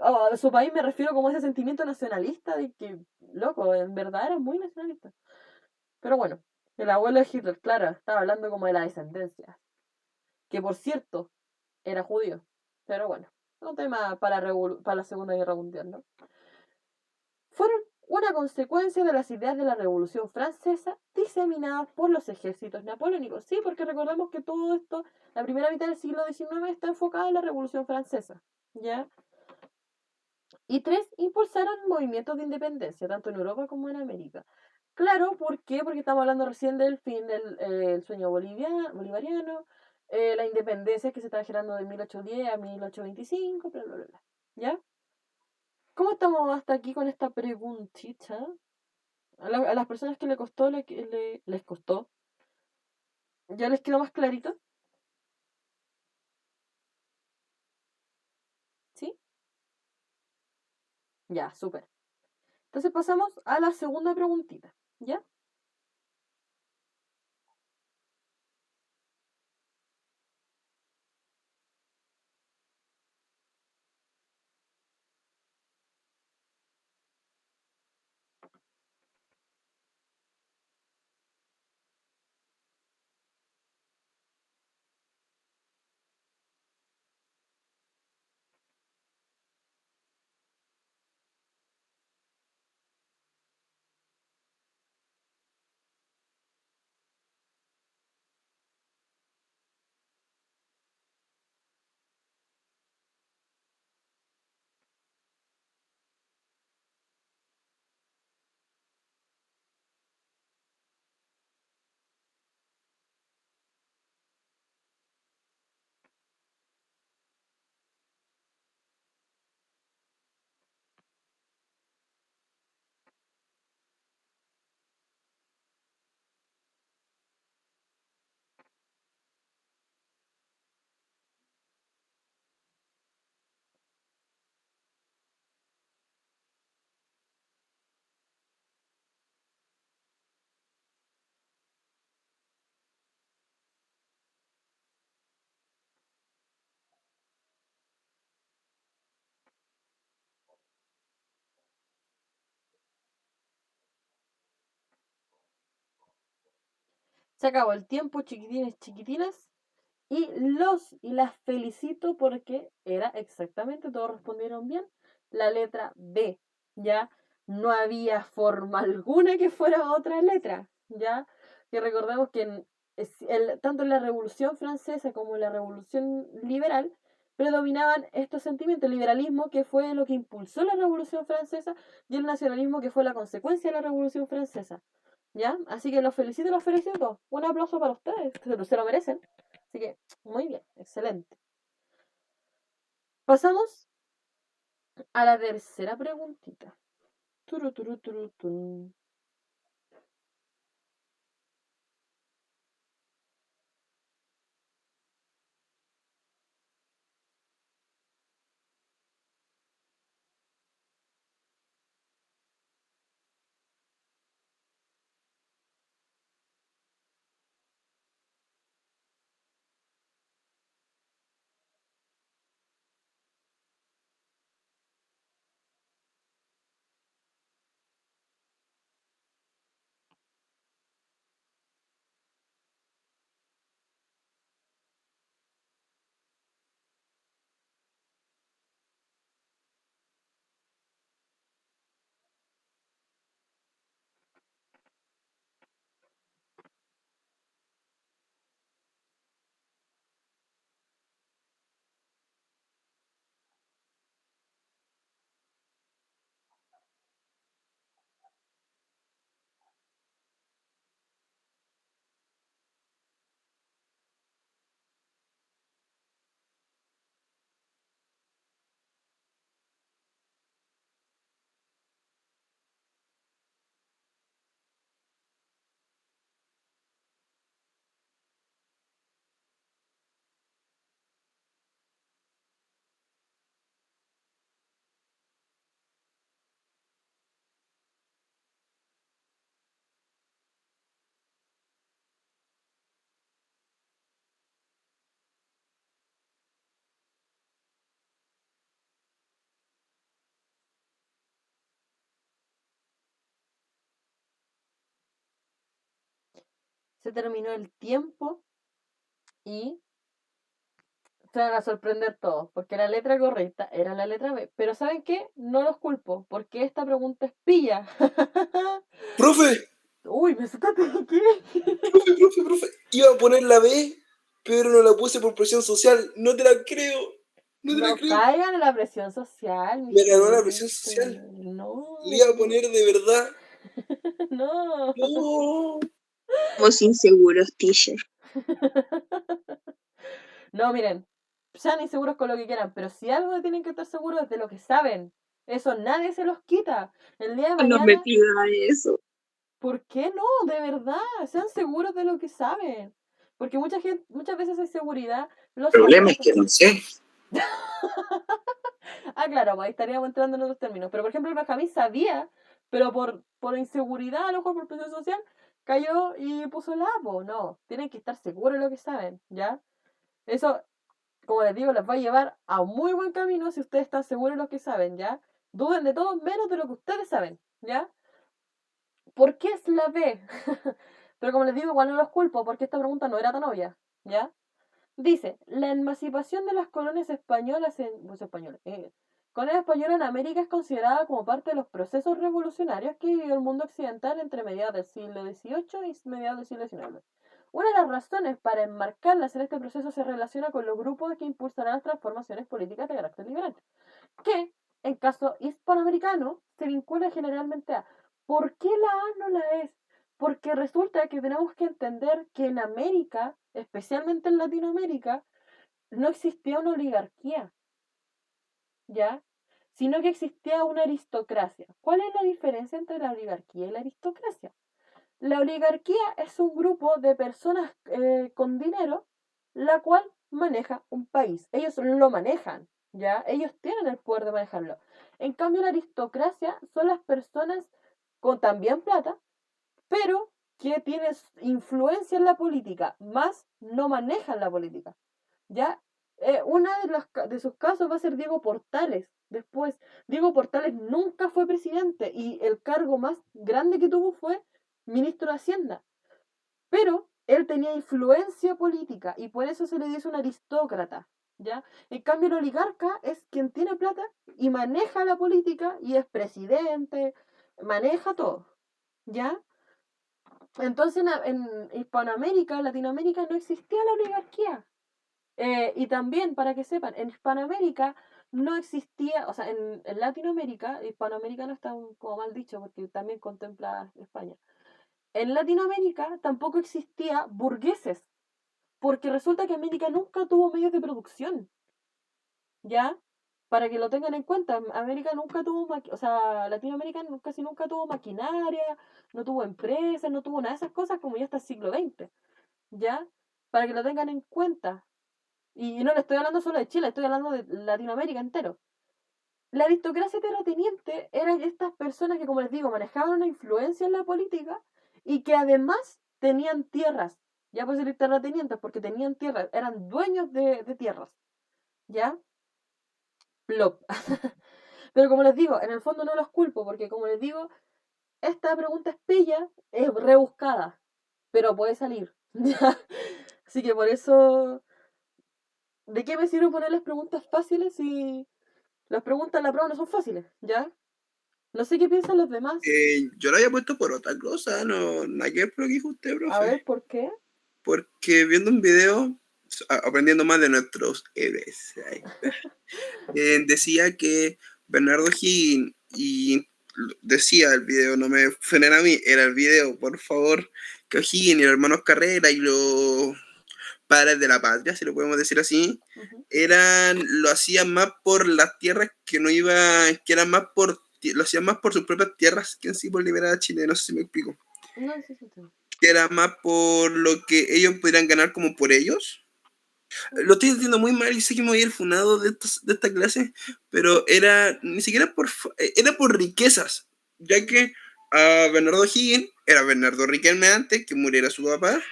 a su país me refiero como ese sentimiento nacionalista de que, loco, en verdad era muy nacionalista. Pero bueno, el abuelo de Hitler, claro, estaba hablando como de la descendencia. Que por cierto, era judío. Pero bueno, un tema para la Segunda Guerra Mundial, ¿no? Fueron una consecuencia de las ideas de la Revolución Francesa diseminadas por los ejércitos napoleónicos. Sí, porque recordemos que todo esto, la primera mitad del siglo XIX está enfocada en la Revolución Francesa, ¿ya? Y tres, impulsaron movimientos de independencia, tanto en Europa como en América. Claro, ¿por qué? Porque estamos hablando recién del fin del sueño bolivariano, la independencia que se está generando de 1810 a 1825, bla, bla, bla, bla. ¿Ya? ¿Cómo estamos hasta aquí con esta preguntita? A las personas que le costó, les costó. ¿Ya les quedó más clarito? ¿Sí? Ya, súper. Entonces pasamos a la segunda preguntita. ¿Ya? Se acabó el tiempo, chiquitines, chiquitinas. Y las felicito porque era exactamente, todos respondieron bien, la letra B, ¿ya? No había forma alguna que fuera otra letra, ¿ya? Que recordemos que tanto en la Revolución Francesa como en la Revolución Liberal predominaban estos sentimientos, el liberalismo, que fue lo que impulsó la Revolución Francesa, y el nacionalismo, que fue la consecuencia de la Revolución Francesa, ¿ya? Así que los felicito a todos. Un aplauso para ustedes, se lo merecen. Así que, muy bien, excelente. Pasamos a la tercera preguntita. Turu, turu, turu, turu. Se terminó el tiempo y se van a sorprender todos, porque la letra correcta era la letra B. Pero ¿saben qué? No los culpo, porque esta pregunta es pilla. Profe, Uy, me asustaste. ¿Qué? profe. Iba a poner la B, pero no la puse por presión social. No te la creo. No te la No creo. caigan en la presión social, mi Me ganó la gente. presión social. No. Le iba a poner de verdad. No. No. Somos inseguros, teacher. No, miren, sean inseguros con lo que quieran, pero si algo tienen que estar seguros es de lo que saben. Eso nadie se los quita. El día de No me mañana, pida eso. ¿por qué no? De verdad, sean seguros de lo que saben. Porque muchas veces hay seguridad. El problema es que no sé. Ah, claro, pues ahí estaríamos entrando en otros términos. Pero por ejemplo, el Benjamín sabía, pero por inseguridad, a lo mejor por presión social, cayó y puso la apo. No, tienen que estar seguros de lo que saben, ¿ya? Eso, como les digo, les va a llevar a un muy buen camino si ustedes están seguros de lo que saben, ¿ya? Duden de todo menos de lo que ustedes saben, ¿ya? ¿Por qué es la B? Pero como les digo, igual no los culpo porque esta pregunta no era tan obvia, ¿ya? Dice, la emancipación de las colonias españolas colonia española en América es considerada como parte de los procesos revolucionarios que vivió el mundo occidental entre mediados del siglo XVIII y mediados del siglo XIX. Una de las razones para enmarcarlas en este proceso se relaciona con los grupos que impulsarán las transformaciones políticas de carácter liberal, que, en caso hispanoamericano, se vincula generalmente a ¿por qué la A no la es? Porque resulta que tenemos que entender que en América, especialmente en Latinoamérica, no existía una oligarquía, ¿ya? Sino que existía una aristocracia. ¿Cuál es la diferencia entre la oligarquía y la aristocracia? La oligarquía es un grupo de personas con dinero, la cual maneja un país. Ellos lo manejan, ¿ya? Ellos tienen el poder de manejarlo. En cambio, la aristocracia son las personas con también plata, pero que tienen influencia en la política, más no manejan la política, ¿ya? Una de sus casos va a ser Diego Portales. Después, Diego Portales nunca fue presidente y el cargo más grande que tuvo fue ministro de Hacienda. Pero él tenía influencia política y por eso se le dice un aristócrata, ¿ya? En cambio, el oligarca es quien tiene plata y maneja la política y es presidente, maneja todo, ¿ya? Entonces en Hispanoamérica, en Latinoamérica no existía la oligarquía. Y también, para que sepan, en Hispanoamérica no existía, o sea, en Latinoamérica, Hispanoamérica no está como mal dicho porque también contempla España. En Latinoamérica tampoco existía burgueses, porque resulta que América nunca tuvo medios de producción, ¿ya? Para que lo tengan en cuenta, América nunca tuvo, o sea, Latinoamérica casi nunca tuvo maquinaria, no tuvo empresas, no tuvo nada de esas cosas como ya hasta el siglo XX, ¿ya? Para que lo tengan en cuenta. Y no le estoy hablando solo de Chile, estoy hablando de Latinoamérica entero. La aristocracia terrateniente eran estas personas que, como les digo, manejaban una influencia en la política y que además tenían tierras. Ya por ser terratenientes, porque tenían tierras, eran dueños de tierras. ¿Ya? Plop. Pero como les digo, en el fondo no los culpo, porque como les digo, esta pregunta es pilla, es rebuscada, pero puede salir. ¿Ya? Así que por eso, ¿de qué me sirve ponerles preguntas fáciles si las preguntas en la prueba no son fáciles? ¿Ya? No sé qué piensan los demás. Yo lo había puesto por otra cosa, no, nada que ver por lo que dijo usted, profe. A ver, ¿por qué? Porque viendo un video, aprendiendo más de nuestros héroes, decía que Bernardo Higgins, y decía el video, no me frenen a mí, era el video, por favor, que Higgins y los hermanos Carrera y los padres de la patria, si lo podemos decir así, lo hacían más por las tierras que no iban, que eran más por, lo hacían más por sus propias tierras que en sí por liberar a Chile, no sé si me explico. No, sí, sí. Que era más por lo que ellos pudieran ganar como por ellos. Lo estoy diciendo muy mal y sé que me voy el funado de esta clase, pero era ni siquiera era por riquezas, ya que a Bernardo Higgins era Bernardo Riquelme antes que muriera su papá,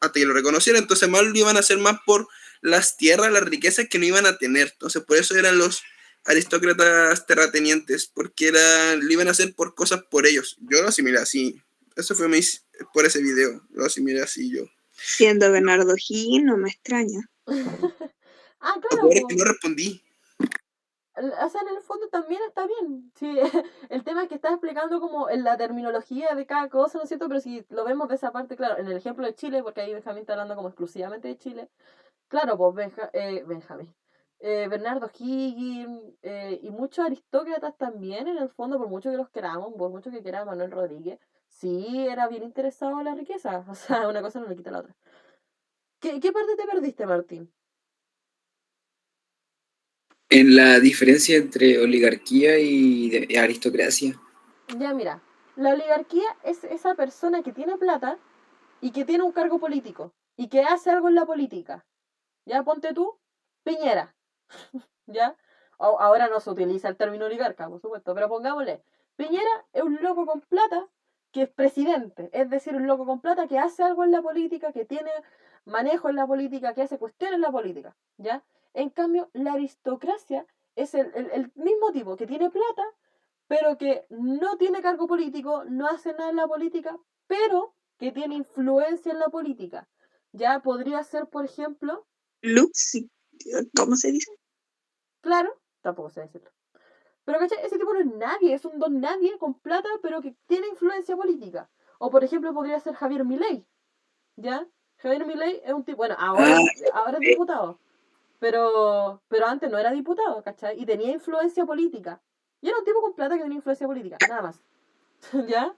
hasta que lo reconociera, entonces más lo iban a hacer más por las tierras, las riquezas que no iban a tener, entonces por eso eran los aristócratas terratenientes, porque lo iban a hacer por cosas por ellos. Yo lo asimilé así, eso fue por ese video, lo asimilé así yo. Siendo Bernardo Higgins, no me extraña. Ah, Lo claro. peor es que no respondí. O sea, en el fondo también está bien. Sí, el tema es que estás explicando como en la terminología de cada cosa, ¿no es cierto? Pero si lo vemos de esa parte, claro, en el ejemplo de Chile, porque ahí Benjamín está hablando como exclusivamente de Chile, claro, pues Benjamín. Bernardo Higgins y muchos aristócratas también, en el fondo, por mucho que los queramos, por mucho que quiera Manuel Rodríguez, sí era bien interesado en la riqueza. O sea, una cosa no le quita la otra. ¿Qué parte te perdiste, Martín? En la diferencia entre oligarquía y aristocracia. Ya, mira, la oligarquía es esa persona que tiene plata y que tiene un cargo político y que hace algo en la política. Ya, ponte tú, Piñera. ¿Ya? Ahora no se utiliza el término oligarca, por supuesto, pero pongámosle, Piñera es un loco con plata que es presidente, es decir, un loco con plata que hace algo en la política, que tiene manejo en la política, que hace cuestiones en la política, ¿ya? En cambio, la aristocracia es el mismo tipo que tiene plata, pero que no tiene cargo político, no hace nada en la política, pero que tiene influencia en la política. Ya podría ser, por ejemplo, Luxi, ¿cómo se dice? claro, tampoco sé decirlo. Pero ¿cachai? Ese tipo no es nadie, es un don nadie con plata, pero que tiene influencia política. O por ejemplo podría ser Javier Milei, ¿ya? Javier Milei es un tipo, bueno, ahora es diputado, pero antes no era diputado, ¿cachai? Y tenía influencia política. Y era un tipo con plata que tenía influencia política, nada más. ¿Ya?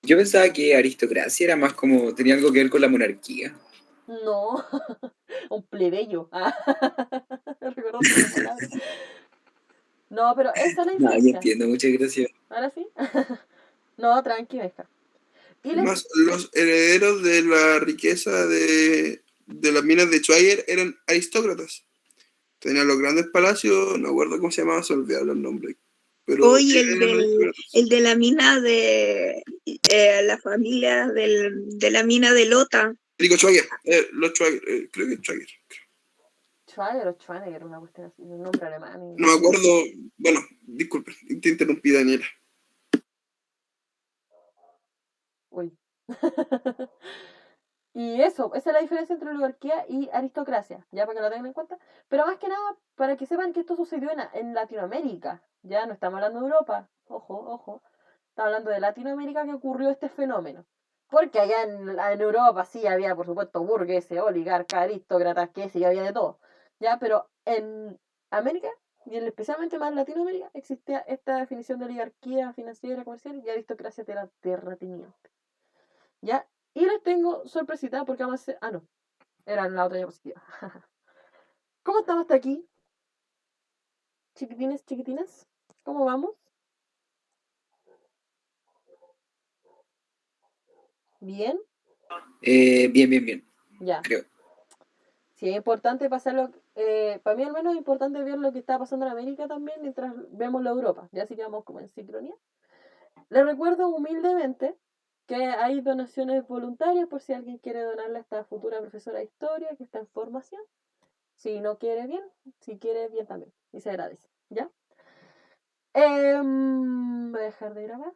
Yo pensaba que aristocracia era más como, tenía algo que ver con la monarquía. No, un plebeyo. Recuerdo esa palabra. No, pero esa es la No, ya influencia. entiendo, muchas gracias. ¿Ahora sí? No, tranqui, deja. Y Más los herederos de la riqueza de las minas de Schwager eran aristócratas. Tenían los grandes palacios, no acuerdo cómo se llamaba, se olvidaron los nombres. Pero Oye, el de la mina de la familia de la mina de Lota. Digo Schwager, los Schwager, creo que Schwager. Schwager o Schwager, una cuestión así, un nombre alemán. No me acuerdo, bueno, disculpe, te interrumpí, Daniela. Uy. Y eso, esa es la diferencia entre oligarquía y aristocracia, ya para que lo tengan en cuenta. Pero más que nada, para que sepan que esto sucedió en Latinoamérica, ya no estamos hablando de Europa, ojo, ojo, estamos hablando de Latinoamérica que ocurrió este fenómeno. Porque allá en Europa sí había, por supuesto, burgueses, oligarcas, aristócratas, que sí, había de todo, ya, pero en América, y especialmente más en Latinoamérica, existía esta definición de oligarquía financiera, comercial y aristocracia terrateniente. ¿Ya? Y les tengo sorpresita porque vamos a hacer... Ah, no. Era la otra diapositiva. ¿Cómo estamos hasta aquí? Chiquitines, chiquitinas. ¿Cómo vamos? ¿Bien? Bien, Ya. creo. Sí, es importante pasarlo... para mí al menos es importante ver lo que está pasando en América también mientras vemos la Europa. Ya así que vamos como en sincronía. Les recuerdo humildemente que hay donaciones voluntarias por si alguien quiere donarle a esta futura profesora de historia que está en formación. Si no quiere bien, si quiere bien también. Y se agradece, ¿ya? Voy a dejar de grabar.